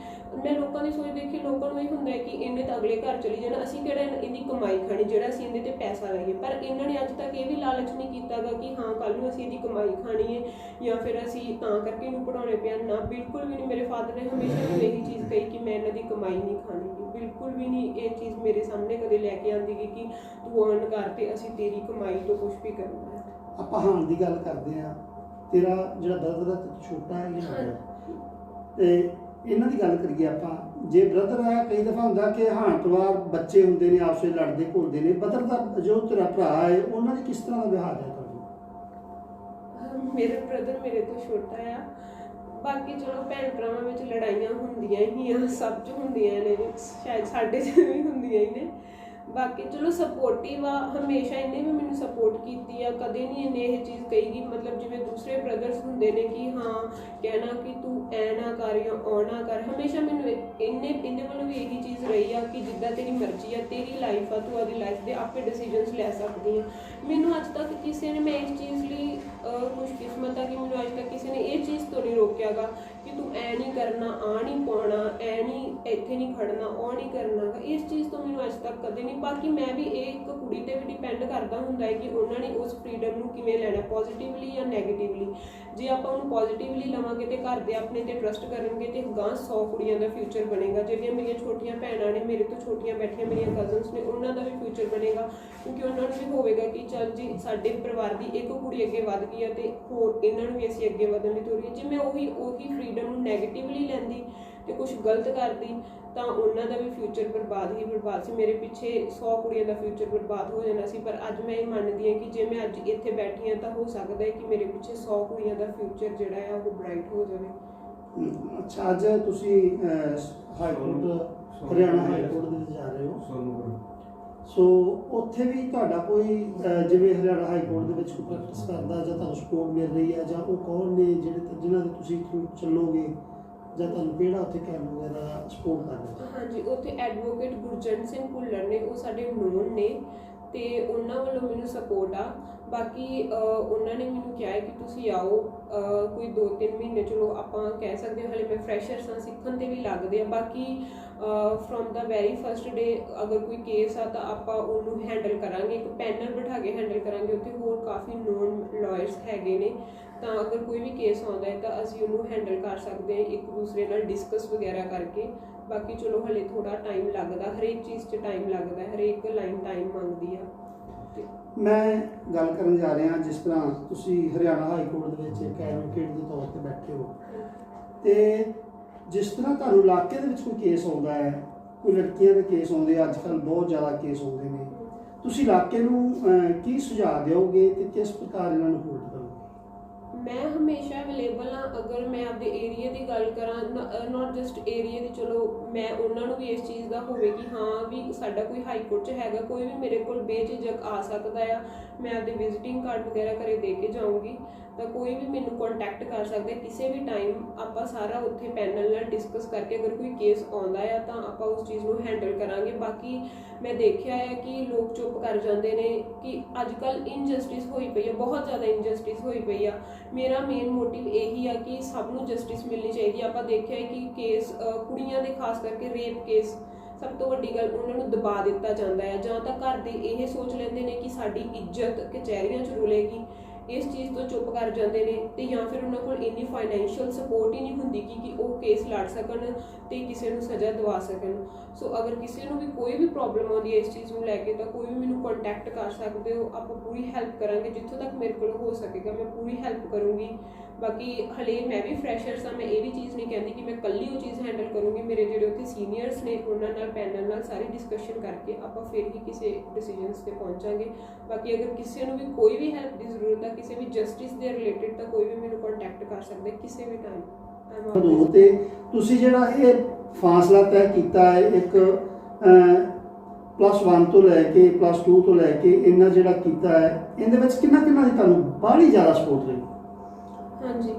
ਮੈਂ ਲੋਕਾਂ ਦੀ ਸੋਚ ਦੇਖੀ, ਲੋਕਾਂ ਨੂੰ ਇਹ ਹੁੰਦਾ ਹੈ ਕਿ ਇਹਨੇ ਤਾਂ ਅਗਲੇ ਘਰ ਚਲੀ ਜਾਣਾ, ਅਸੀਂ ਕਿਹੜਾ ਇਹਦੀ ਕਮਾਈ ਖਾਣੀ, ਜਿਹੜਾ ਅਸੀਂ ਇਹਦੇ ਤੇ ਪੈਸਾ ਲਾਈਏ। ਪਰ ਇਹਨਾਂ ਨੇ ਅੱਜ ਤੱਕ ਇਹ ਵੀ ਲਾਲਚ ਨਹੀਂ ਕੀਤਾ ਗਾ ਕਿ ਹਾਂ ਕੱਲ੍ਹ ਨੂੰ ਅਸੀਂ ਇਹਦੀ ਕਮਾਈ ਖਾਣੀ ਹੈ ਜਾਂ ਫਿਰ ਅਸੀਂ ਤਾਂ ਕਰਕੇ ਇਹਨੂੰ ਪੜ੍ਹਾਉਣੇ ਪਿਆ। ਨਾ, ਬਿਲਕੁਲ ਵੀ ਨਹੀਂ। ਮੇਰੇ ਫਾਦਰ ਨੇ ਹਮੇਸ਼ਾ ਮੈਨੂੰ ਇਹੀ ਚੀਜ਼ ਕਹੀ ਕਿ ਮੈਂ ਇਹਨਾਂ ਦੀ ਕਮਾਈ ਨਹੀਂ ਖਾਣੀ ਗੀ। ਬਿਲਕੁਲ ਵੀ ਨਹੀਂ ਇਹ ਚੀਜ਼ ਮੇਰੇ ਸਾਹਮਣੇ ਕਦੇ ਲੈ ਕੇ ਆਉਂਦੀ ਗਈ ਕਿ ਤੂੰ ਅਰਨ ਕਰ ਤੇ ਅਸੀਂ ਤੇਰੀ ਕਮਾਈ ਤੋਂ ਕੁਛ ਵੀ ਕਰਨਾ ਹੈ। ਆਪਾਂ ਹਾਣ ਦੀ ਗੱਲ ਕਰਦੇ ਹਾਂ, ਤੇਰਾ ਜਿਹੜਾ ਬ੍ਰਦਰ ਦਾ ਛੋਟਾ ਹੈ ਜਾਂ ਤੇ ਇਹਨਾਂ ਦੀ ਗੱਲ ਕਰੀਏ ਆਪਾਂ, ਜੇ ਬ੍ਰਦਰ ਹੈ, ਕਈ ਦਫਾ ਹੁੰਦਾ ਕਿ ਹਾਣ ਪਰਿਵਾਰ ਬੱਚੇ ਹੁੰਦੇ ਨੇ ਆਪਸ ਵਿੱਚ ਲੜਦੇ ਘੁਲਦੇ ਨੇ, ਬ੍ਰਦਰ ਦਾ ਜੋ ਤੇਰਾ ਭਰਾ ਹੈ ਉਹਨਾਂ ਦੀ ਕਿਸ ਤਰ੍ਹਾਂ ਦਾ ਵਿਹਾਰ ਹੈ? ਮੇਰੇ ਬ੍ਰਦਰ ਮੇਰੇ ਤੋਂ ਛੋਟਾ ਆ। ਬਾਕੀ ਚਲੋ ਭੈਣ ਭਰਾਵਾਂ ਵਿੱਚ ਲੜਾਈਆਂ ਹੁੰਦੀਆਂ ਹੀ ਆ, ਸਭ 'ਚ ਹੁੰਦੀਆਂ ਨੇ, ਸ਼ਾਇਦ ਸਾਡੇ 'ਚ ਵੀ ਹੁੰਦੀਆਂ ਹੀ ਨੇ। ਬਾਕੀ ਚਲੋ ਸਪੋਰਟਿਵ ਆ, ਹਮੇਸ਼ਾ ਇਹਨੇ ਵੀ ਮੈਨੂੰ ਸਪੋਰਟ ਕੀਤੀ ਆ। ਕਦੇ ਨਹੀਂ ਇਹਨੇ ਇਹ ਚੀਜ਼ ਕਹੀਗੀ, ਮਤਲਬ ਜਿਵੇਂ ਦੂਸਰੇ ਬ੍ਰਦਰਸ ਹੁੰਦੇ ਨੇ ਕਿ ਹਾਂ ਕਹਿਣਾ ਕਿ ਤੂੰ ਨਾ ਕਰ ਜਾਂ ਨਾ ਕਰ, ਹਮੇਸ਼ਾ ਮੈਨੂੰ ਇਹਦੇ ਵੱਲੋਂ ਵੀ ਇਹੀ ਚੀਜ਼ ਰਹੀ ਆ ਕਿ ਜਿੱਦਾਂ ਤੇਰੀ ਮਰਜ਼ੀ ਆ, ਤੇਰੀ ਲਾਈਫ ਆ, ਤੂੰ ਆਪਣੀ ਲਾਈਫ ਦੇ ਆਪੇ ਡਿਸੀਜਨਸ ਲੈ ਸਕਦੀ ਆ। ਮੈਨੂੰ ਅੱਜ ਤੱਕ ਕਿਸੇ ਨੇ, ਮੈਂ ਇਸ ਚੀਜ਼ ਲਈ ਖੁਸ਼ਕਿਸਮਤ ਆ ਕਿ ਮੈਨੂੰ ਅੱਜ ਤੱਕ ਕਿਸੇ ਨੇ ਇਹ ਚੀਜ਼ ਤੋਂ ਨਹੀਂ ਰੋਕਿਆ ਗਾ ਕਿ ਤੂੰ ਐ ਨਹੀਂ ਕਰਨਾ, ਆ ਨਹੀਂ ਪਾਉਣਾ, ਐ ਨਹੀਂ, ਇੱਥੇ ਨਹੀਂ ਖੜਨਾ, ਉਹ ਨਹੀਂ ਕਰਨਾ। ਇਸ ਚੀਜ਼ ਤੋਂ ਮੈਨੂੰ ਅੱਜ ਤੱਕ ਕਦੇ ਨਹੀਂ। ਬਾਕੀ ਮੈਂ ਵੀ ਇਹ ਇੱਕ ਕੁੜੀ 'ਤੇ ਵੀ ਡਿਪੈਂਡ ਕਰਦਾ ਹੁੰਦਾ ਹੈ ਕਿ ਉਹਨਾਂ ਨੇ ਉਸ ਫਰੀडम ਨੂੰ ਕਿਵੇਂ ਲੈਣਾ, ਪੋਜ਼ੀਟਿਵਲੀ ਜਾਂ ਨੈਗੇਟਿਵਲੀ। ਜੇ ਆਪਾਂ ਉਹਨੂੰ ਪੋਜ਼ੀਟਿਵਲੀ ਲਵਾਂਗੇ ਤੇ ਘਰ ਦੇ ਆਪਣੇ 'ਤੇ ਟਰਸਟ ਕਰਨਗੇ ਤੇ ਗਾਂ 100 ਕੁੜੀਆਂ ਦਾ ਫਿਊਚਰ ਬਣੇਗਾ। ਜਿਹੜੀਆਂ ਮੇਰੀਆਂ ਛੋਟੀਆਂ ਭੈਣਾਂ ਨੇ, ਮੇਰੇ ਤੋਂ ਛੋਟੀਆਂ ਬੈਠੀਆਂ ਮੇਰੀਆਂ ਕਜ਼ਨਸ ਨੇ, ਉਹਨਾਂ ਦਾ ਵੀ ਫਿਊਚਰ ਬਣੇਗਾ, ਕਿਉਂਕਿ ਉਹਨਾਂ ਨੂੰ ਵੀ ਹੋਵੇਗਾ ਕਿ ਚੱਲ ਜੀ ਸਾਡੇ ਪਰਿਵਾਰ ਦੀ ਇੱਕ ਕੁੜੀ ਅੱਗੇ ਵੱਧ ਗਈ ਹੈ ਤੇ ਹੋਰ ਇਹਨਾਂ ਨੂੰ ਵੀ ਅਸੀਂ ਅੱਗੇ ਵਧਣ ਲਈ ਤੋਰੀਏ। ਜੇ ਮੈਂ ਉਹੀ ਫਰੀडम ਨੂੰ ਨੈਗੇਟਿਵਲੀ ਲੈਂਦੀ ਤੇ ਕੁਝ ਗਲਤ ਕਰਦੀ ਤਾਂ ਉਹਨਾਂ ਦਾ ਵੀ ਫਿਊਚਰ ਬਰਬਾਦ ਹੀ ਬਰਬਾਦ ਸੀ। ਮੇਰੇ ਪਿੱਛੇ 100 ਕੁੜੀਆਂ ਦਾ ਫਿਊਚਰ ਬਰਬਾਦ ਹੋ ਜਾਣਾ ਸੀ। ਪਰ ਅੱਜ ਮੈਂ ਇਹ ਮੰਨਦੀ ਹਾਂ ਕਿ ਜੇ ਮੈਂ ਅੱਜ ਇੱਥੇ ਬੈਠੀ ਹਾਂ ਤਾਂ ਹੋ ਸਕਦਾ ਹੈ ਕਿ ਮੇਰੇ ਪਿੱਛੇ 100 ਕੁੜੀਆਂ ਦਾ ਫਿਊਚਰ ਜਿਹੜਾ ਹੈ ਉਹ ਬ੍ਰਾਈਟ ਹੋ ਜਾਵੇ। ਅੱਛਾ, ਅੱਜ ਤੁਸੀਂ high court, Haryana high court ਦੇ ਵਿੱਚ ਜਾ ਰਹੇ ਹੋ, ਸੋ ਉੱਥੇ ਵੀ ਤੁਹਾਡਾ ਕੋਈ ਜਿਵੇਂ ਹਰਿਆਣਾ ਹਾਈ ਕੋਰਟ ਦੇ ਵਿੱਚ ਕੋਈ ਪ੍ਰੈਕਟਿਸ ਕਰਦਾ ਜਾਂ ਤੁਹਾਨੂੰ ਸਪੋਰਟ ਮਿਲ ਰਹੀ ਹੈ, ਜਾਂ ਉਹ ਕੌਣ ਨੇ ਜਿਨ੍ਹਾਂ ਦੇ ਤੁਸੀਂ ਥਰੂ ਚੱਲੋਗੇ, ਜਾਂ ਤੁਹਾਨੂੰ ਕਿਹੜਾ ਉੱਥੇ ਕੈਂਪ ਵਗੈਰਾ ਸਪੋਰਟ ਕਰ ਰਿਹਾ? ਹਾਂਜੀ, ਉੱਥੇ ਐਡਵੋਕੇਟ ਗੁਰਜੰਟ ਸਿੰਘ ਭੁੱਲਰ ਨੇ, ਉਹ ਸਾਡੇ ਨੋਨ ਨੇ ਤੇ ਉਹਨਾਂ ਵੱਲੋਂ ਮੈਨੂੰ ਸਪੋਰਟ ਆ। ਬਾਕੀ ਉਹਨਾਂ ਨੇ ਮੈਨੂੰ ਕਿਹਾ ਹੈ ਕਿ ਤੁਸੀਂ ਆਓ, ਕੋਈ 2-3 ਮਹੀਨੇ, ਚਲੋ ਆਪਾਂ ਕਹਿ ਸਕਦੇ ਹਾਂ ਹਾਲੇ ਮੈਂ ਫਰੈਸ਼ਰਸ ਹਾਂ, ਸਿੱਖਣ 'ਤੇ ਵੀ ਲੱਗਦੇ ਆ। ਬਾਕੀ from the very first day ਅਗਰ ਕੋਈ ਕੇਸ ਆ ਤਾਂ ਆਪਾਂ ਉਹਨੂੰ ਹੈਂਡਲ ਕਰਾਂਗੇ, ਇੱਕ ਪੈਨਲ ਬਿਠਾ ਕੇ ਹੈਂਡਲ ਕਰਾਂਗੇ। ਉੱਥੇ ਹੋਰ ਕਾਫੀ ਨੋਨ ਲਾਇਰਸ ਹੈਗੇ ਨੇ, ਤਾਂ ਅਗਰ ਕੋਈ ਵੀ ਕੇਸ ਆਉਂਦਾ ਹੈ ਤਾਂ ਅਸੀਂ ਉਹਨੂੰ ਹੈਂਡਲ ਕਰ ਸਕਦੇ ਹਾਂ ਇੱਕ ਦੂਸਰੇ ਨਾਲ ਡਿਸਕਸ ਵਗੈਰਾ ਕਰਕੇ। ਬਾਕੀ ਚਲੋ ਹਲੇ ਥੋੜ੍ਹਾ ਟਾਈਮ ਲੱਗਦਾ, ਹਰੇਕ ਚੀਜ਼ 'ਚ ਟਾਈਮ ਲੱਗਦਾ, ਹਰੇਕ ਲਾਈਨ ਟਾਈਮ ਮੰਗਦੀ ਆ। ਮੈਂ ਗੱਲ ਕਰਨ ਜਾ ਰਿਹਾ, ਜਿਸ ਤਰ੍ਹਾਂ ਤੁਸੀਂ ਹਰਿਆਣਾ ਹਾਈ ਕੋਰਟ ਦੇ ਵਿੱਚ ਇੱਕ ਐਡਵੋਕੇਟ ਦੇ ਤੌਰ 'ਤੇ ਬੈਠੇ ਹੋ, ਤੇ ਜਿਸ ਤਰ੍ਹਾਂ ਤੁਹਾਨੂੰ ਇਲਾਕੇ ਦੇ ਵਿੱਚ ਕੋਈ ਕੇਸ ਆਉਂਦਾ ਹੈ, ਕੋਈ ਲੜਕੀਆਂ ਦੇ ਕੇਸ ਆਉਂਦੇ, ਅੱਜ ਕੱਲ੍ਹ ਬਹੁਤ ਜ਼ਿਆਦਾ ਕੇਸ ਆਉਂਦੇ ਨੇ, ਤੁਸੀਂ ਇਲਾਕੇ ਨੂੰ ਕੀ ਸੁਝਾਅ ਦਿਓਗੇ ਤੇ ਕਿਸ ਪ੍ਰਕਾਰ ਇਹਨਾਂ ਨੂੰ ਹੋਲਡ ਕਰੋਗੇ? ਮੈਂ ਹਮੇਸ਼ਾ ਅਵੇਲੇਬਲ ਹਾਂ। ਅਗਰ ਮੈਂ ਆਪਦੇ ਏਰੀਆ ਦੀ ਗੱਲ ਕਰਾਂ, ਨੋਟ ਜਸਟ ਏਰੀਆ ਦੀ, ਚਲੋ ਮੈਂ ਉਹਨਾਂ ਨੂੰ ਵੀ ਇਸ ਚੀਜ਼ ਦਾ ਹੋਵੇ ਕਿ ਹਾਂ ਵੀ ਸਾਡਾ ਕੋਈ ਹਾਈ ਕੋਰਟ 'ਚ ਹੈਗਾ, ਕੋਈ ਵੀ ਮੇਰੇ ਕੋਲ ਬੇਝਿਜਕ ਆ ਸਕਦਾ ਆ। ਮੈਂ ਆਪਦੇ ਵਿਜ਼ਿਟਿੰਗ ਕਾਰਡ ਵਗੈਰਾ ਘਰੇ ਦੇ ਕੇ ਜਾਊਂਗੀ, ਤਾਂ ਕੋਈ ਵੀ ਮੈਨੂੰ ਕੰਟੈਕਟ ਕਰ ਸਕਦਾ ਕਿਸੇ ਵੀ ਟਾਈਮ। ਆਪਾਂ ਸਾਰਾ ਉੱਥੇ ਪੈਨਲ ਨਾਲ ਡਿਸਕਸ ਕਰਕੇ ਅਗਰ ਕੋਈ ਕੇਸ ਆਉਂਦਾ ਆ ਤਾਂ ਆਪਾਂ ਉਸ ਚੀਜ਼ ਨੂੰ ਹੈਂਡਲ ਕਰਾਂਗੇ। ਬਾਕੀ ਮੈਂ ਦੇਖਿਆ ਹੈ ਕਿ ਲੋਕ ਚੁੱਪ ਕਰ ਜਾਂਦੇ ਨੇ ਕਿ ਅੱਜ ਕੱਲ੍ਹ ਇਨਜਸਟਿਸ ਹੋਈ ਪਈ ਹੈ, ਬਹੁਤ ਜ਼ਿਆਦਾ ਇਨਜਸਟਿਸ ਹੋਈ ਪਈ ਆ। ਮੇਰਾ ਮੇਨ ਮੋਟਿਵ ਇਹੀ ਆ ਕਿ ਸਭ ਨੂੰ ਜਸਟਿਸ ਮਿਲਣੀ ਚਾਹੀਦੀ ਆ। ਆਪਾਂ ਦੇਖਿਆ ਹੈ ਕਿ ਕੇਸ ਕੁੜੀਆਂ ਦੇ ਖਾਸ ਕਰਕੇ ਰੇਪ ਕੇਸ, ਸਭ ਤੋਂ ਵੱਡੀ ਗੱਲ ਉਹਨਾਂ ਨੂੰ ਦਬਾ ਦਿੱਤਾ ਜਾਂਦਾ ਹੈ। ਜਾਂ ਤਾਂ ਘਰ ਦੇ ਇਹ ਸੋਚ ਲੈਂਦੇ ਨੇ ਕਿ ਸਾਡੀ ਇੱਜ਼ਤ ਕਚਹਿਰੀਆਂ 'ਚ ਰੁਲੇਗੀ, ਇਸ ਚੀਜ਼ ਤੋਂ ਚੁੱਪ ਕਰ ਜਾਂਦੇ ਨੇ, ਤੇ ਜਾਂ ਫਿਰ ਉਹਨਾਂ ਕੋਲ ਇੰਨੀ ਫਾਈਨੈਂਸ਼ੀਅਲ ਸਪੋਰਟ ਹੀ ਨਹੀਂ ਹੁੰਦੀ ਕਿ ਉਹ ਕੇਸ ਲੜ ਸਕਣ ਤੇ ਕਿਸੇ ਨੂੰ ਸਜ਼ਾ ਦਵਾ ਸਕਣ। ਸੋ ਅਗਰ ਕਿਸੇ ਨੂੰ ਵੀ ਕੋਈ ਵੀ ਪ੍ਰੋਬਲਮ ਆਉਂਦੀ ਹੈ ਇਸ ਚੀਜ਼ ਨੂੰ ਲੈ ਕੇ ਤਾਂ ਕੋਈ ਵੀ ਮੈਨੂੰ ਕੰਟੈਕਟ ਕਰ ਸਕਦੇ ਹੋ। ਆਪਾਂ ਪੂਰੀ ਹੈਲਪ ਕਰਾਂਗੇ, ਜਿੱਥੋਂ ਤੱਕ ਮੇਰੇ ਕੋਲ ਹੋ ਸਕੇਗਾ ਮੈਂ ਪੂਰੀ ਹੈਲਪ ਕਰੂੰਗੀ। ਬਾਕੀ ਹਲੇ ਮੈਂ ਵੀ ਫਰੈਸ਼ਰਸ ਹਾਂ, ਮੈਂ ਇਹ ਵੀ ਚੀਜ਼ ਨਹੀਂ ਕਹਿੰਦੀ ਕਿ ਮੈਂ ਇਕੱਲੀ ਉਹ ਚੀਜ਼ ਹੈਂਡਲ ਕਰੂੰਗੀ। ਮੇਰੇ ਜਿਹੜੇ ਉੱਥੇ ਸੀਨੀਅਰਸ ਨੇ ਉਹਨਾਂ ਨਾਲ ਪੈਨਲ ਨਾਲ ਸਾਰੀ ਡਿਸਕਸ਼ਨ ਕਰਕੇ ਆਪਾਂ ਫਿਰ ਹੀ ਕਿਸੇ ਡਿਸੀਜਨਸ 'ਤੇ ਪਹੁੰਚਾਂਗੇ। ਬਾਕੀ ਅਗਰ ਕਿਸੇ ਨੂੰ ਵੀ ਕੋਈ ਵੀ ਹੈਲਪ ਦੀ ਜ਼ਰੂਰਤ ਹੈ, ਕਿਸੇ ਵੀ ਜਸਟਿਸ ਦੇ ਰਿਲੇਟਡ, ਤਾਂ ਕੋਈ ਵੀ ਮੈਨੂੰ ਕੰਟੈਕਟ ਕਰ ਸਕਦੇ ਕਿਸੇ ਵੀ ਟਾਈਮ। ਤੇ ਤੁਸੀਂ ਜਿਹੜਾ ਇਹ ਫਾਸਲਾ ਤੈਅ ਕੀਤਾ ਹੈ, ਇੱਕ +1 ਤੋਂ ਲੈ ਕੇ +2 ਤੋਂ ਲੈ ਕੇ ਇੰਨਾ ਜਿਹੜਾ ਕੀਤਾ ਹੈ, ਇਹਦੇ ਵਿੱਚ ਕਿੰਨਾ ਦੀ ਤੁਹਾਨੂੰ ਬਾਹਲੀ ਜ਼ਿਆਦਾ ਸਪੋਰਟ ਰਹੀ? ਹਾਂਜੀ,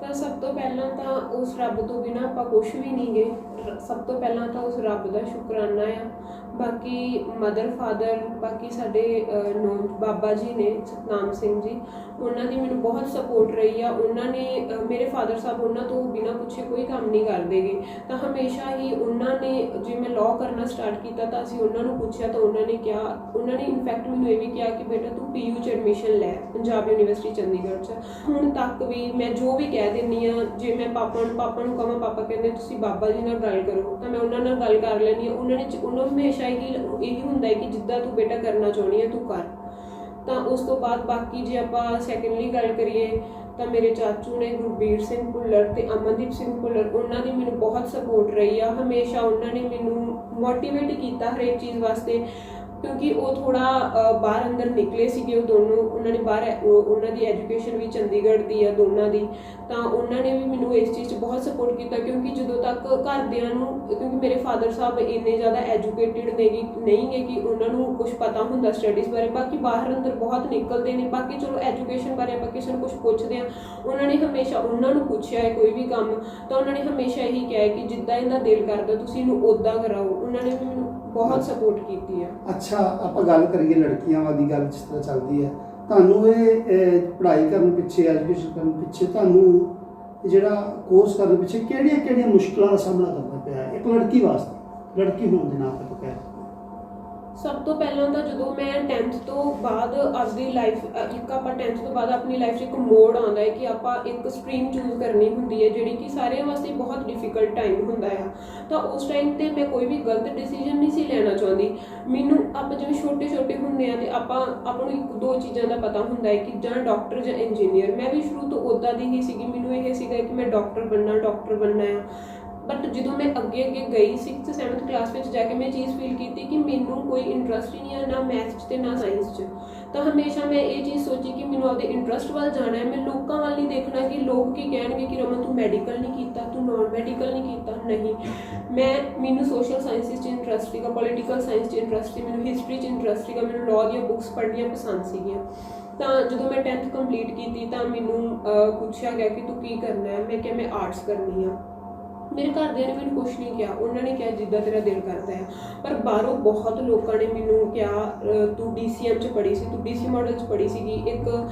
ਤਾਂ ਸਭ ਤੋਂ ਪਹਿਲਾਂ ਤਾਂ ਉਸ ਰੱਬ ਤੋਂ ਬਿਨਾਂ ਆਪਾਂ ਕੁਛ ਵੀ ਨਹੀਂ ਗੇ। ਸਭ ਤੋਂ ਪਹਿਲਾਂ ਤਾਂ ਉਸ ਰੱਬ ਦਾ ਸ਼ੁਕਰਾਨਾ ਆ। ਬਾਕੀ ਮਦਰ ਫਾਦਰ, ਬਾਕੀ ਸਾਡੇ ਨੌਨ ਬਾਬਾ ਜੀ ਨੇ ਸਤਨਾਮ ਸਿੰਘ ਜੀ, ਉਹਨਾਂ ਦੀ ਮੈਨੂੰ ਬਹੁਤ ਸਪੋਰਟ ਰਹੀ ਆ। ਉਹਨਾਂ ਨੇ ਮੇਰੇ ਫਾਦਰ ਸਾਹਿਬ ਉਹਨਾਂ ਤੋਂ ਬਿਨਾਂ ਪੁੱਛੇ ਕੋਈ ਕੰਮ ਨਹੀਂ ਕਰਦੇਗੇ, ਤਾਂ ਹਮੇਸ਼ਾ ਹੀ ਉਹਨਾਂ ਨੇ, ਜੇ ਮੈਂ ਲਾਅ ਕਰਨਾ ਸਟਾਰਟ ਕੀਤਾ ਤਾਂ ਅਸੀਂ ਉਹਨਾਂ ਨੂੰ ਪੁੱਛਿਆ ਤਾਂ ਉਹਨਾਂ ਨੇ ਕਿਹਾ, ਉਹਨਾਂ ਨੇ ਇਨਫੈਕਟ ਮੈਨੂੰ ਇਹ ਵੀ ਕਿਹਾ ਕਿ ਬੇਟਾ ਤੂੰ PU 'ਚ ਐਡਮਿਸ਼ਨ ਲੈ, ਪੰਜਾਬ ਯੂਨੀਵਰਸਿਟੀ ਚੰਡੀਗੜ੍ਹ 'ਚ। ਹੁਣ ਤੱਕ ਵੀ ਮੈਂ ਜੋ ਵੀ ਕਹਿ ਦਿੰਦੀ ਹਾਂ, ਜੇ ਮੈਂ ਪਾਪਾ ਨੂੰ ਕਹਾਂ, ਪਾਪਾ ਕਹਿੰਦੇ ਤੁਸੀਂ ਬਾਬਾ ਜੀ ਨਾਲ ਗੱਲ ਕਰੋ, ਤਾਂ ਮੈਂ ਉਹਨਾਂ ਨਾਲ ਗੱਲ ਕਰ ਲੈਂਦੀ ਹਾਂ। ਉਹਨਾਂ ਨੂੰ ਹਮੇਸ਼ਾ ਇਹੀ ਹੁੰਦਾ ਹੈ ਕਿ ਜਿੱਦਾਂ ਤੂੰ ਬੇਟਾ ਕਰਨਾ ਚਾਹੁੰਦੀ ਹੈ ਤੂੰ ਕਰ। ਤਾਂ ਉਸ ਤੋਂ ਬਾਅਦ ਬਾਕੀ ਜੇ ਆਪਾਂ ਸੈਕੰਡਲੀ ਗੱਲ ਕਰੀਏ ਤਾਂ ਮੇਰੇ ਚਾਚੂ ਨੇ ਗੁਰਬੀਰ ਸਿੰਘ ਭੁੱਲਰ ਤੇ ਅਮਨਦੀਪ ਸਿੰਘ ਭੁੱਲਰ, ਉਹਨਾਂ ਦੀ ਮੈਨੂੰ ਬਹੁਤ ਸਪੋਰਟ ਰਹੀ ਆ। ਹਮੇਸ਼ਾ ਉਹਨਾਂ ਨੇ ਮੈਨੂੰ ਮੋਟੀਵੇਟ ਕੀਤਾ ਹਰੇਕ ਚੀਜ਼ ਵਾਸਤੇ, ਕਿਉਂਕਿ ਉਹ ਥੋੜ੍ਹਾ ਬਾਹਰ ਅੰਦਰ ਨਿਕਲੇ ਸੀਗੇ ਉਹ ਦੋਨੋਂ। ਉਹਨਾਂ ਨੇ ਉਹਨਾਂ ਦੀ ਐਜੂਕੇਸ਼ਨ ਵੀ ਚੰਡੀਗੜ੍ਹ ਦੀ ਆ ਦੋਨਾਂ ਦੀ, ਤਾਂ ਉਹਨਾਂ ਨੇ ਵੀ ਮੈਨੂੰ ਇਸ ਚੀਜ਼ 'ਚ ਬਹੁਤ ਸਪੋਰਟ ਕੀਤਾ। ਕਿਉਂਕਿ ਜਦੋਂ ਤੱਕ ਘਰਦਿਆਂ ਨੂੰ, ਕਿਉਂਕਿ ਮੇਰੇ ਫਾਦਰ ਸਾਹਿਬ ਇੰਨੇ ਜ਼ਿਆਦਾ ਐਜੂਕੇਟਿਡ ਨਹੀਂ ਗੇ ਕਿ ਉਹਨਾਂ ਨੂੰ ਕੁਝ ਪਤਾ ਹੁੰਦਾ ਸਟੱਡੀਜ਼ ਬਾਰੇ। ਬਾਕੀ ਬਾਹਰ ਅੰਦਰ ਬਹੁਤ ਨਿਕਲਦੇ ਨੇ। ਬਾਕੀ ਚਲੋ ਐਜੂਕੇਸ਼ਨ ਬਾਰੇ ਆਪਾਂ ਕਿਸੇ ਨੂੰ ਕੁਝ ਪੁੱਛਦੇ ਹਾਂ, ਉਹਨਾਂ ਨੇ ਹਮੇਸ਼ਾ ਉਹਨਾਂ ਨੂੰ ਪੁੱਛਿਆ ਹੈ ਕੋਈ ਵੀ ਕੰਮ, ਤਾਂ ਉਹਨਾਂ ਨੇ ਹਮੇਸ਼ਾ ਇਹੀ ਕਿਹਾ ਕਿ ਜਿੱਦਾਂ ਇਹਦਾ ਦਿਲ ਕਰਦਾ ਤੁਸੀਂ ਇਹਨੂੰ ਉੱਦਾਂ ਕਰਾਓ। ਉਹਨਾਂ ਨੇ ਵੀ ਮੈਨੂੰ ਬਹੁਤ ਸਪੋਰਟ ਕੀਤੀ ਆ। ਅੱਛਾ, ਆਪਾਂ ਗੱਲ ਕਰੀਏ ਲੜਕੀਆਂ ਦੀ ਗੱਲ ਜਿਸ ਤਰ੍ਹਾਂ ਚੱਲਦੀ ਹੈ, ਤੁਹਾਨੂੰ ਇਹ ਪੜ੍ਹਾਈ ਕਰਨ ਪਿੱਛੇ, ਐਜੂਕੇਸ਼ਨ ਕਰਨ ਪਿੱਛੇ ਤੁਹਾਨੂੰ ਜਿਹੜਾ ਕੋਰਸ ਕਰਨ ਪਿੱਛੇ ਕਿਹੜੀਆਂ ਮੁਸ਼ਕਲਾਂ ਦਾ ਸਾਹਮਣਾ ਕਰਨਾ ਪਿਆ ਹੈ ਇੱਕ ਲੜਕੀ ਵਾਸਤੇ, ਲੜਕੀ ਹੋਣ ਦੇ ਨਾਤੇ ਤੋਂ ਕਹਿ ਸਕਦੇ? ਸਭ ਤੋਂ ਪਹਿਲਾਂ ਤਾਂ ਜਦੋਂ ਮੈਂ 10th ਤੋਂ ਬਾਅਦ ਆਪਣੀ ਲਾਈਫ ਆਪਾਂ 10th ਤੋਂ ਬਾਅਦ ਆਪਣੀ ਲਾਈਫ 'ਚ ਇੱਕ ਮੋੜ ਆਉਂਦਾ ਹੈ ਕਿ ਆਪਾਂ ਇੱਕ ਸਟਰੀਮ ਚੂਜ਼ ਕਰਨੀ ਹੁੰਦੀ ਹੈ ਜਿਹੜੀ ਕਿ ਸਾਰਿਆਂ ਵਾਸਤੇ ਬਹੁਤ ਡਿਫਿਕਲਟ ਟਾਈਮ ਹੁੰਦਾ ਆ। ਤਾਂ ਉਸ ਟਾਈਮ 'ਤੇ ਮੈਂ ਕੋਈ ਵੀ ਗਲਤ ਡਿਸੀਜਨ ਨਹੀਂ ਸੀ ਲੈਣਾ ਚਾਹੁੰਦੀ। ਮੈਨੂੰ ਆਪਾਂ ਜਿਵੇਂ ਛੋਟੇ ਹੁੰਦੇ ਆ ਅਤੇ ਆਪਾਂ ਨੂੰ ਇੱਕ ਦੋ ਚੀਜ਼ਾਂ ਦਾ ਪਤਾ ਹੁੰਦਾ ਹੈ ਕਿ ਜਾਂ ਡਾਕਟਰ ਜਾਂ ਇੰਜੀਨੀਅਰ। ਮੈਂ ਵੀ ਸ਼ੁਰੂ ਤੋਂ ਉੱਦਾਂ ਦੀ ਹੀ ਸੀਗੀ, ਮੈਨੂੰ ਇਹ ਸੀਗਾ ਕਿ ਮੈਂ ਡਾਕਟਰ ਬਣਨਾ ਆ। ਬਟ ਜਦੋਂ ਮੈਂ ਅੱਗੇ ਗਈ 6th 7th ਕਲਾਸ ਵਿੱਚ ਜਾ ਕੇ ਮੈਂ ਚੀਜ਼ ਫੀਲ ਕੀਤੀ ਕਿ ਮੈਨੂੰ ਕੋਈ ਇੰਟਰਸਟ ਹੀ ਨਹੀਂ ਹੈ, ਨਾ ਮੈਥ 'ਚ ਅਤੇ ਨਾ ਸਾਇੰਸ 'ਚ। ਤਾਂ ਹਮੇਸ਼ਾ ਮੈਂ ਇਹ ਚੀਜ਼ ਸੋਚੀ ਕਿ ਮੈਨੂੰ ਆਪਦੇ ਇੰਟਰਸਟ ਵੱਲ ਜਾਣਾ ਹੈ। ਮੈਂ ਲੋਕਾਂ ਵੱਲ ਨਹੀਂ ਦੇਖਣਾ ਕਿ ਲੋਕ ਕੀ ਕਹਿਣਗੇ ਕਿ ਰਮਨ ਤੂੰ ਮੈਡੀਕਲ ਨਹੀਂ ਕੀਤਾ, ਤੂੰ ਨੋਨ ਮੈਡੀਕਲ ਨਹੀਂ ਕੀਤਾ। ਨਹੀਂ, ਮੈਨੂੰ ਸੋਸ਼ਲ ਸਾਇੰਸਿਸ 'ਚ ਇੰਟਰਸਟ ਸੀਗਾ, ਪੋਲੀਟੀਕਲ ਸਾਇੰਸ 'ਚ ਇੰਟਰਸਟ ਸੀ, ਮੈਨੂੰ ਹਿਸਟਰੀ 'ਚ ਇੰਟਰਸਟ ਸੀਗਾ, ਮੈਨੂੰ ਲਾਅ ਦੀਆਂ ਬੁੱਕਸ ਪੜ੍ਹਨੀਆਂ ਪਸੰਦ ਸੀਗੀਆਂ। ਤਾਂ ਜਦੋਂ ਮੈਂ 10th ਕੰਪਲੀਟ ਕੀਤੀ ਤਾਂ ਮੈਨੂੰ ਪੁੱਛਿਆ ਗਿਆ ਕਿ ਤੂੰ ਕੀ ਕਰਨਾ ਹੈ। ਮੈਂ ਕਿਹਾ ਮੈਂ ਆਰਟਸ ਕਰਨੀ ਆ। ਮੇਰੇ ਘਰਦਿਆਂ ਨੇ ਮੈਨੂੰ ਕੁਛ ਨਹੀਂ ਕਿਹਾ, ਉਹਨਾਂ ਨੇ ਕਿਹਾ ਜਿੱਦਾਂ ਤੇਰਾ ਦਿਲ ਕਰਦਾ ਹੈ। ਪਰ ਬਾਹਰੋਂ ਬਹੁਤ ਲੋਕਾਂ ਨੇ ਮੈਨੂੰ ਕਿਹਾ ਤੂੰ DCM 'ਚ ਪੜ੍ਹੀ ਸੀ, ਤੂੰ DC ਮਾਡਲ 'ਚ ਪੜ੍ਹੀ ਸੀਗੀ। ਇੱਕ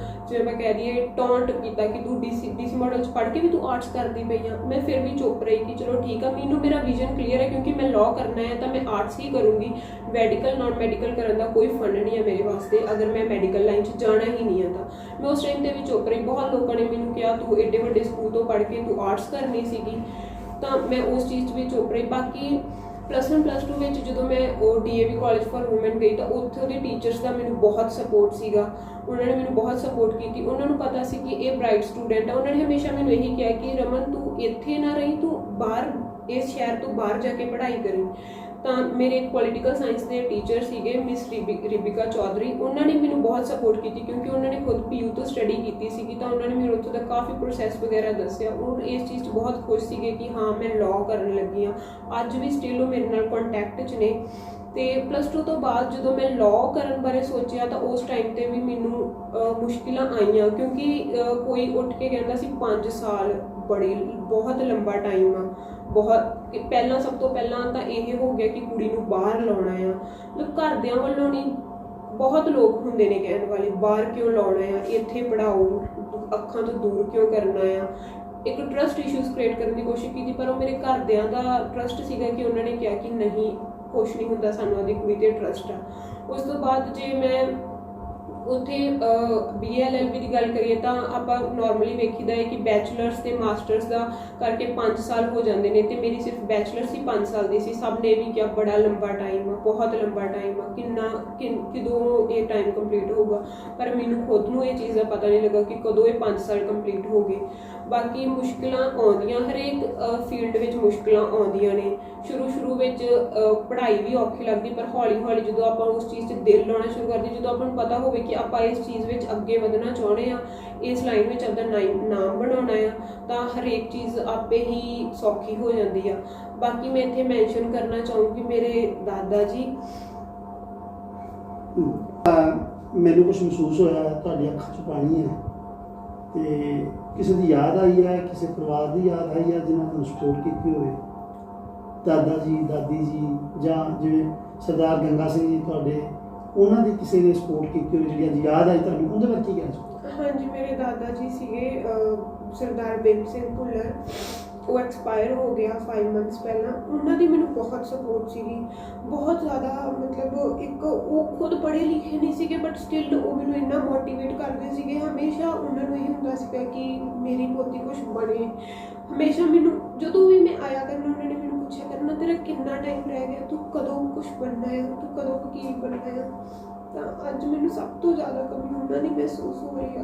ਜਿਵੇਂ ਆਪਾਂ ਕਹਿ ਦਈਏ ਟੌਂਟ ਕੀਤਾ ਕਿ ਤੂੰ DC ਮਾਡਲ 'ਚ ਪੜ੍ਹ ਕੇ ਵੀ ਤੂੰ ਆਰਟਸ ਕਰਦੀ ਪਈ ਆ। ਮੈਂ ਫਿਰ ਵੀ ਚੁੱਪ ਰਹੀ ਕਿ ਚਲੋ ਠੀਕ ਆ, ਮੈਨੂੰ ਮੇਰਾ ਵਿਜ਼ਨ ਕਲੀਅਰ ਹੈ ਕਿਉਂਕਿ ਮੈਂ ਲਾਅ ਕਰਨਾ ਹੈ ਤਾਂ ਮੈਂ ਆਰਟਸ ਹੀ ਕਰੂੰਗੀ। ਮੈਡੀਕਲ ਨੋਨ ਮੈਡੀਕਲ ਕਰਨ ਦਾ ਕੋਈ ਫੰਡ ਨਹੀਂ ਹੈ ਮੇਰੇ ਵਾਸਤੇ, ਅਗਰ ਮੈਂ ਮੈਡੀਕਲ ਲਾਈਨ 'ਚ ਜਾਣਾ ਹੀ ਨਹੀਂ ਹੈ ਤਾਂ। ਮੈਂ ਉਸ ਟਾਈਮ 'ਤੇ ਵੀ ਚੁੱਪ ਰਹੀ। ਬਹੁਤ ਲੋਕਾਂ ਨੇ ਮੈਨੂੰ ਕਿਹਾ ਤੂੰ ਏਡੇ ਵੱਡੇ ਸਕੂਲ ਤੋਂ ਪੜ੍ਹ ਕੇ ਤੂੰ ਆਰਟਸ ਕਰਨੀ ਸੀਗੀ, ਤਾਂ ਮੈਂ ਉਸ ਚੀਜ਼ 'ਚ ਵੀ ਚੁੱਪ ਰਹੀ। ਬਾਕੀ +1 +2 ਵਿੱਚ ਜਦੋਂ ਮੈਂ DAV ਕਾਲਜ ਫਾਰ ਵੂਮੈਨ ਗਈ ਤਾਂ ਉੱਥੋਂ ਦੇ ਟੀਚਰਸ ਦਾ ਮੈਨੂੰ ਬਹੁਤ ਸਪੋਰਟ ਸੀਗਾ। ਉਹਨਾਂ ਨੇ ਮੈਨੂੰ ਬਹੁਤ ਸਪੋਰਟ ਕੀਤੀ। ਉਹਨਾਂ ਨੂੰ ਪਤਾ ਸੀ ਕਿ ਇਹ ਬ੍ਰਾਈਟ ਸਟੂਡੈਂਟ ਆ। ਉਹਨਾਂ ਨੇ ਹਮੇਸ਼ਾ ਮੈਨੂੰ ਇਹੀ ਕਿਹਾ ਕਿ ਰਮਨ ਤੂੰ ਇੱਥੇ ਨਾ ਰਹੀ, ਤੂੰ ਬਾਹਰ ਇਸ ਸ਼ਹਿਰ ਤੋਂ ਬਾਹਰ ਜਾ ਕੇ ਪੜ੍ਹਾਈ ਕਰੀ। ਤਾਂ ਮੇਰੇ ਪੋਲੀਟੀਕਲ ਸਾਇੰਸ ਦੇ ਟੀਚਰ ਸੀਗੇ ਮਿਸ ਰਿਬਿਕਾ ਚੌਧਰੀ। ਉਹਨਾਂ ਨੇ ਮੈਨੂੰ ਬਹੁਤ ਸਪੋਰਟ ਕੀਤੀ ਕਿਉਂਕਿ ਉਹਨਾਂ ਨੇ ਖੁਦ PU ਤੋਂ ਸਟੱਡੀ ਕੀਤੀ ਸੀਗੀ। ਤਾਂ ਉਹਨਾਂ ਨੇ ਮੈਨੂੰ ਉੱਥੋਂ ਦਾ ਕਾਫੀ ਪ੍ਰੋਸੈਸ ਵਗੈਰਾ ਦੱਸਿਆ। ਉਹ ਇਸ ਚੀਜ਼ 'ਚ ਬਹੁਤ ਖੁਸ਼ ਸੀਗੇ ਕਿ ਹਾਂ ਮੈਂ ਲਾਅ ਕਰਨ ਲੱਗੀ ਹਾਂ। ਅੱਜ ਵੀ ਸਟਿਲ ਉਹ ਮੇਰੇ ਨਾਲ ਕੰਟੈਕਟ 'ਚ ਨੇ। ਅਤੇ +2 ਤੋਂ ਬਾਅਦ ਜਦੋਂ ਮੈਂ ਲਾਅ ਕਰਨ ਬਾਰੇ ਸੋਚਿਆ ਤਾਂ ਉਸ ਟਾਈਮ 'ਤੇ ਵੀ ਮੈਨੂੰ ਮੁਸ਼ਕਿਲਾਂ ਆਈਆਂ ਕਿਉਂਕਿ ਕੋਈ ਉੱਠ ਕੇ ਕਹਿੰਦਾ ਸੀ 5 ਸਾਲ ਬਹੁਤ ਲੰਬਾ ਟਾਈਮ ਆ। ਸਭ ਤੋਂ ਪਹਿਲਾਂ ਤਾਂ ਇਹ ਹੋ ਗਿਆ ਕਿ ਕੁੜੀ ਨੂੰ ਬਾਹਰ ਲਾਉਣਾ ਆ। ਮਤਲਬ ਘਰਦਿਆਂ ਵੱਲੋਂ ਨਹੀਂ, ਬਹੁਤ ਲੋਕ ਹੁੰਦੇ ਨੇ ਕਹਿਣ ਵਾਲੇ ਬਾਹਰ ਕਿਉਂ ਲਾਉਣਾ ਆ, ਇੱਥੇ ਪੜ੍ਹਾਓ, ਅੱਖਾਂ ਤੋਂ ਦੂਰ ਕਿਉਂ ਕਰਨਾ ਆ। ਇੱਕ ਟਰਸਟ ਇਸ਼ੂਜ਼ ਕ੍ਰੀਏਟ ਕਰਨ ਦੀ ਕੋਸ਼ਿਸ਼ ਕੀਤੀ ਪਰ ਉਹ ਮੇਰੇ ਘਰਦਿਆਂ ਦਾ ਟਰਸਟ ਸੀਗਾ ਕਿ ਉਹਨਾਂ ਨੇ ਕਿਹਾ ਕਿ ਨਹੀਂ ਕੁਛ ਨਹੀਂ ਹੁੰਦਾ, ਸਾਨੂੰ ਉਹਦੀ ਕੁੜੀ 'ਤੇ ਟਰਸਟ ਆ। ਉਸ ਤੋਂ ਬਾਅਦ ਜੇ ਮੈਂ ਉੱਥੇ BA LLB ਦੀ ਗੱਲ ਕਰੀਏ ਤਾਂ ਆਪਾਂ ਨੋਰਮਲੀ ਵੇਖੀਦਾ ਹੈ ਕਿ ਬੈਚਲਰਸ ਅਤੇ ਮਾਸਟਰਸ ਦਾ ਕਰਕੇ 5 ਸਾਲ ਹੋ ਜਾਂਦੇ ਨੇ ਅਤੇ ਮੇਰੀ ਸਿਰਫ ਬੈਚਲਰਸ ਹੀ 5 ਸਾਲ ਦੀ ਸੀ। ਸਭ ਨੇ ਵੀ ਕਿਹਾ ਬੜਾ ਲੰਬਾ ਟਾਈਮ ਆ, ਬਹੁਤ ਲੰਬਾ ਟਾਈਮ ਆ, ਕਦੋਂ ਇਹ ਟਾਈਮ ਕੰਪਲੀਟ ਹੋਊਗਾ। ਪਰ ਮੈਨੂੰ ਖੁਦ ਨੂੰ ਇਹ ਚੀਜ਼ ਦਾ ਪਤਾ ਨਹੀਂ ਲੱਗਾ ਕਿ ਕਦੋਂ ਇਹ 5 ਸਾਲ ਕੰਪਲੀਟ ਹੋ ਗਏ। ਬਾਕੀ ਮੁਸ਼ਕਿਲਾਂ ਆਉਂਦੀਆਂ, ਹਰੇਕ ਫੀਲਡ ਵਿੱਚ ਮੁਸ਼ਕਿਲਾਂ ਆਉਂਦੀਆਂ ਨੇ। ਸ਼ੁਰੂ ਵਿੱਚ ਪੜ੍ਹਾਈ ਵੀ ਔਖੀ ਲੱਗਦੀ ਪਰ ਹੌਲੀ ਜਦੋਂ ਆਪਾਂ ਉਸ ਚੀਜ਼ 'ਚ ਦਿਲ ਲਾਉਣਾ ਸ਼ੁਰੂ ਕਰਦੇ, ਜਦੋਂ ਆਪਾਂ ਨੂੰ ਪਤਾ ਹੋਵੇ ਕਿ ਆਪਾਂ ਇਸ ਚੀਜ਼ ਵਿੱਚ ਅੱਗੇ ਵਧਣਾ ਚਾਹੁੰਦੇ ਹਾਂ, ਇਸ ਲਾਈਨ ਵਿੱਚ ਆਪਦਾ ਨਾਮ ਬਣਾਉਣਾ ਆ, ਤਾਂ ਹਰੇਕ ਚੀਜ਼ ਆਪੇ ਹੀ ਸੌਖੀ ਹੋ ਜਾਂਦੀ ਆ। ਬਾਕੀ ਮੈਂ ਇੱਥੇ ਮੈਂਸ਼ਨ ਕਰਨਾ ਚਾਹੂੰਗੀ ਮੇਰੇ ਦਾਦਾ ਜੀ। ਮੈਨੂੰ ਕੁਛ ਮਹਿਸੂਸ ਹੋਇਆ ਤੁਹਾਡੀ ਅੱਖਾਂ 'ਚ ਪਾਣੀ ਹੈ ਅਤੇ ਕਿਸੇ ਦੀ ਯਾਦ ਆਈ ਹੈ, ਕਿਸੇ ਪਰਿਵਾਰ ਦੀ ਯਾਦ ਆਈ ਹੈ ਜਿਨ੍ਹਾਂ ਨੂੰ ਸਪੋਰਟ ਕੀਤੀ ਹੋਵੇ, ਦਾਦਾ ਜੀ, ਦਾਦੀ ਜੀ, ਜਾਂ ਜਿਵੇਂ ਸਰਦਾਰ ਗੰਗਾ ਸਿੰਘ ਜੀ ਤੁਹਾਡੇ, ਉਹਨਾਂ ਦੀ ਕਿਸੇ ਨੇ ਸਪੋਰਟ ਕੀਤੀ ਹੋਵੇ ਜਿਹੜੀ ਅੱਜ ਯਾਦ ਆਈ ਤੁਹਾਨੂੰ, ਉਹਦੇ ਬਾਰੇ ਕੀ ਕਹਿਣਾ ਚਾਹੁੰਦੇ? ਹਾਂਜੀ, ਮੇਰੇ ਦਾਦਾ ਜੀ ਸੀਗੇ ਸਰਦਾਰ ਬੇਅੰਤ ਸਿੰਘ ਭੁੱਲਰ। ਉਹ ਐਕਸਪਾਇਰ ਹੋ ਗਿਆ 5 ਮੰਥਸ ਪਹਿਲਾਂ। ਉਹਨਾਂ ਦੀ ਮੈਨੂੰ ਬਹੁਤ ਸਪੋਰਟ ਸੀਗੀ, ਬਹੁਤ ਜ਼ਿਆਦਾ। ਮਤਲਬ ਉਹ ਖੁਦ ਪੜ੍ਹੇ ਲਿਖੇ ਨਹੀਂ ਸੀਗੇ ਬਟ ਸਟਿਲ ਉਹ ਮੈਨੂੰ ਇੰਨਾ ਮੋਟੀਵੇਟ ਕਰਦੇ ਸੀਗੇ। ਹਮੇਸ਼ਾ ਉਹਨਾਂ ਨੂੰ ਇਹ ਹੁੰਦਾ ਸੀਗਾ ਕਿ ਮੇਰੀ ਪੋਤੀ ਕੁਛ ਬਣੇ। ਹਮੇਸ਼ਾ ਮੈਨੂੰ ਜਦੋਂ ਵੀ ਮੈਂ ਆਇਆ ਕਰਨਾ ਉਹਨਾਂ ਨੇ ਮੈਨੂੰ ਪੁੱਛਿਆ ਕਰਨਾ ਤੇਰਾ ਕਿੰਨਾ ਟਾਈਮ ਰਹਿ ਗਿਆ, ਤੂੰ ਕਦੋਂ ਕੁਛ ਬਣਨਾ ਹੈ, ਤੂੰ ਕਦੋਂ ਵਕੀਲ ਬਣਨਾ ਹੈ। ਤਾਂ ਅੱਜ ਮੈਨੂੰ ਸਭ ਤੋਂ ਜ਼ਿਆਦਾ ਕਮੀ ਉਹਨਾਂ ਦੀ ਮਹਿਸੂਸ ਹੋ ਰਹੀ ਆ।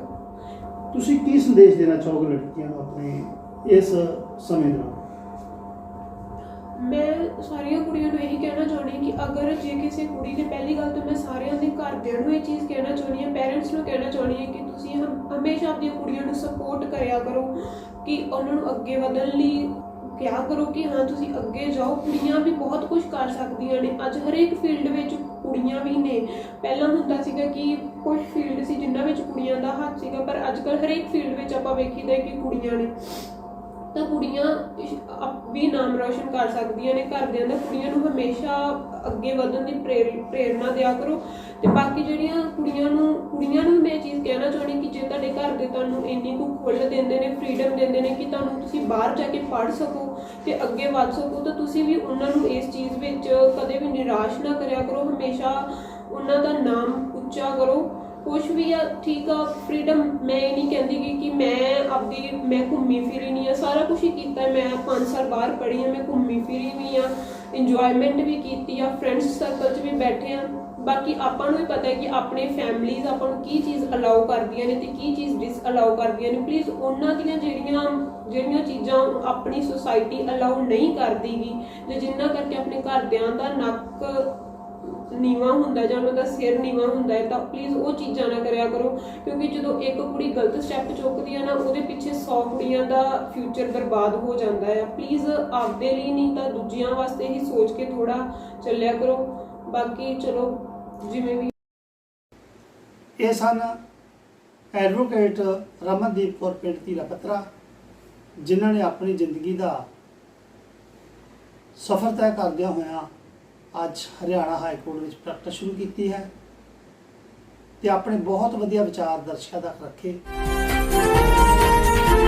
ਤੁਸੀਂ ਕੀ ਸੰਦੇਸ਼ ਦੇਣਾ ਚਾਹੋਗੇ ਲੜਕੀਆਂ ਨੂੰ ਆਪਣੇ ਇਸ ਸਮੇਂ ਦੌਰਾਨ? ਮੈਂ ਸਾਰੀਆਂ ਕੁੜੀਆਂ ਨੂੰ ਇਹੀ ਕਹਿਣਾ ਚਾਹੁੰਦੀ ਕਿ ਅਗਰ ਜੇ ਕਿਸੇ ਕੁੜੀ ਨੇ, ਪਹਿਲੀ ਗੱਲ ਤਾਂ ਮੈਂ ਸਾਰਿਆਂ ਦੇ ਘਰਦਿਆਂ ਨੂੰ ਇਹ ਚੀਜ਼ ਕਹਿਣਾ ਚਾਹੁੰਦੀ ਹਾਂ, ਪੈਰੈਂਟਸ ਨੂੰ ਕਹਿਣਾ ਚਾਹੁੰਦੀ ਹਾਂ ਕਿ ਤੁਸੀਂ ਹਮੇਸ਼ਾ ਆਪਣੀਆਂ ਕੁੜੀਆਂ ਨੂੰ ਸਪੋਰਟ ਕਰਿਆ ਕਰੋ, ਕਿ ਉਹਨਾਂ ਨੂੰ ਅੱਗੇ ਵਧਣ ਲਈ ਕਿਹਾ ਕਰੋ ਕਿ ਹਾਂ ਤੁਸੀਂ ਅੱਗੇ ਜਾਓ। ਕੁੜੀਆਂ ਵੀ ਬਹੁਤ ਕੁਝ ਕਰ ਸਕਦੀਆਂ ਨੇ। ਅੱਜ ਹਰੇਕ ਫੀਲਡ ਵਿੱਚ ਕੁੜੀਆਂ ਵੀ ਨੇ। ਪਹਿਲਾਂ ਹੁੰਦਾ ਸੀਗਾ ਕਿ ਕੁਝ ਫੀਲਡ ਸੀ ਜਿਨ੍ਹਾਂ ਵਿੱਚ ਕੁੜੀਆਂ ਦਾ ਹੱਥ ਸੀਗਾ, ਪਰ ਅੱਜ ਕੱਲ੍ਹ ਹਰੇਕ ਫੀਲਡ ਵਿੱਚ ਆਪਾਂ ਵੇਖੀਦਾ ਕਿ ਕੁੜੀਆਂ ਨੇ। ਤਾਂ ਕੁੜੀਆਂ ਵੀ ਨਾਮ ਰੌਸ਼ਨ ਕਰ ਸਕਦੀਆਂ ਨੇ। ਘਰਦਿਆਂ ਦਾ ਕੁੜੀਆਂ ਨੂੰ ਹਮੇਸ਼ਾ ਅੱਗੇ ਵਧਣ ਦੀ ਪ੍ਰੇਰਨਾ ਦਿਆ ਕਰੋ। ਤੇ ਬਾਕੀ ਜਿਹੜੀਆਂ ਕੁੜੀਆਂ ਨੂੰ ਮੈਂ ਇਹ ਚੀਜ਼ ਕਹਿਣਾ ਚਾਹੁੰਦੀ ਕਿ ਜੇ ਤੁਹਾਡੇ ਘਰ ਦੇ ਤੁਹਾਨੂੰ ਇੰਨੀ ਕੁ ਖੁੱਲ੍ਹ ਦਿੰਦੇ ਨੇ, ਫਰੀडम ਦਿੰਦੇ ਨੇ ਕਿ ਤੁਹਾਨੂੰ ਤੁਸੀਂ ਬਾਹਰ ਜਾ ਕੇ ਪੜ੍ਹ ਸਕੋ ਤੇ ਅੱਗੇ ਵੱਧ ਸਕੋ, ਤਾਂ ਤੁਸੀਂ ਵੀ ਉਹਨਾਂ ਨੂੰ ਇਸ ਚੀਜ਼ ਵਿੱਚ ਕਦੇ ਵੀ ਨਿਰਾਸ਼ ਨਾ ਕਰਿਆ ਕਰੋ। ਹਮੇਸ਼ਾ ਉਹਨਾਂ ਦਾ ਨਾਮ ਉੱਚਾ ਕਰੋ। ਕੁਛ ਵੀ ਆ, ਠੀਕ ਆ, ਫਰੀडम ਮੈਂ ਇਹ ਨਹੀਂ ਕਹਿੰਦੀ ਕਿ ਮੈਂ ਘੁੰਮੀ ਫਿਰੀ ਨਹੀਂ ਆ, ਸਾਰਾ ਕੁਛ ਹੀ ਕੀਤਾ। ਮੈਂ 5 ਸਾਲ ਬਾਹਰ ਪੜ੍ਹੀ ਹਾਂ, ਮੈਂ ਘੁੰਮੀ ਫਿਰੀ ਵੀ ਆ, ਇੰਜੋਇਮੈਂਟ ਵੀ ਕੀਤੀ ਆ, ਫਰੈਂਡਸ ਸਰਕਲ 'ਚ ਵੀ ਬੈਠੇ ਆ। ਬਾਕੀ ਆਪਾਂ ਨੂੰ ਵੀ ਪਤਾ ਹੈ ਕਿ ਆਪਣੇ ਫੈਮਲੀਜ਼ ਆਪਾਂ ਨੂੰ ਕੀ ਚੀਜ਼ ਅਲਾਉ ਕਰਦੀਆਂ ਨੇ ਤੇ ਕੀ ਚੀਜ਼ ਡਿਸ ਅਲਾਉ ਕਰਦੀਆਂ ਨੇ। ਪਲੀਜ਼ ਉਹਨਾਂ ਦੀਆਂ ਜਿਹੜੀਆਂ ਚੀਜ਼ਾਂ ਆਪਣੀ ਸੁਸਾਇਟੀ ਅਲਾਉ ਨਹੀਂ ਕਰਦੀਗੀ, ਤੇ ਜਿਨ੍ਹਾਂ ਕਰਕੇ ਆਪਣੇ ਘਰਦਿਆਂ ਦਾ ਨੱਕ ਨੀਵਾਂ ਹੁੰਦਾ ਜਾਂ ਉਹਨਾਂ ਦਾ ਸਿਰ ਨੀਵਾਂ ਹੁੰਦਾ ਹੈ, ਤਾਂ ਪਲੀਜ਼ ਉਹ ਚੀਜ਼ਾਂ ਨਾ ਕਰਿਆ ਕਰੋ। ਕਿਉਂਕਿ ਜਦੋਂ ਇੱਕ ਕੁੜੀ ਗਲਤ ਸਟੈਪ ਚੁੱਕਦੀ ਹੈ ਨਾ, ਉਹਦੇ ਪਿੱਛੇ 100 ਕੁੜੀਆਂ ਦਾ ਫਿਊਚਰ ਬਰਬਾਦ ਹੋ ਜਾਂਦਾ ਹੈ। ਪਲੀਜ਼ ਆਪਦੇ ਲਈ ਨਹੀਂ ਤਾਂ ਦੂਜਿਆਂ ਵਾਸਤੇ ਹੀ ਸੋਚ ਕੇ ਥੋੜਾ ਚੱਲਿਆ ਕਰੋ। ਬਾਕੀ ਚਲੋ ਜਿਵੇਂ ਵੀ। ਇਹ ਸਨ ਐਡਵੋਕੇਟ ਰਮਨਦੀਪ ਕੌਰ ਪਿੰਡ ਧੀਰਾ ਪੱਤਰਾ, ਜਿਨ੍ਹਾਂ ਨੇ ਆਪਣੀ ਜ਼ਿੰਦਗੀ ਦਾ ਸਫ਼ਰ ਤੈਅ ਕਰਦਿਆਂ ਹੋਇਆਂ ਅੱਜ ਹਰਿਆਣਾ ਹਾਈ ਕੋਰਟ ਵਿੱਚ ਪ੍ਰੈਕਟਿਸ ਸ਼ੁਰੂ ਕੀਤੀ ਹੈ ਤੇ ਆਪਣੇ ਬਹੁਤ ਵਧੀਆ ਵਿਚਾਰ ਦਰਸ਼ਕਾਂ ਤੱਕ ਰੱਖੇ।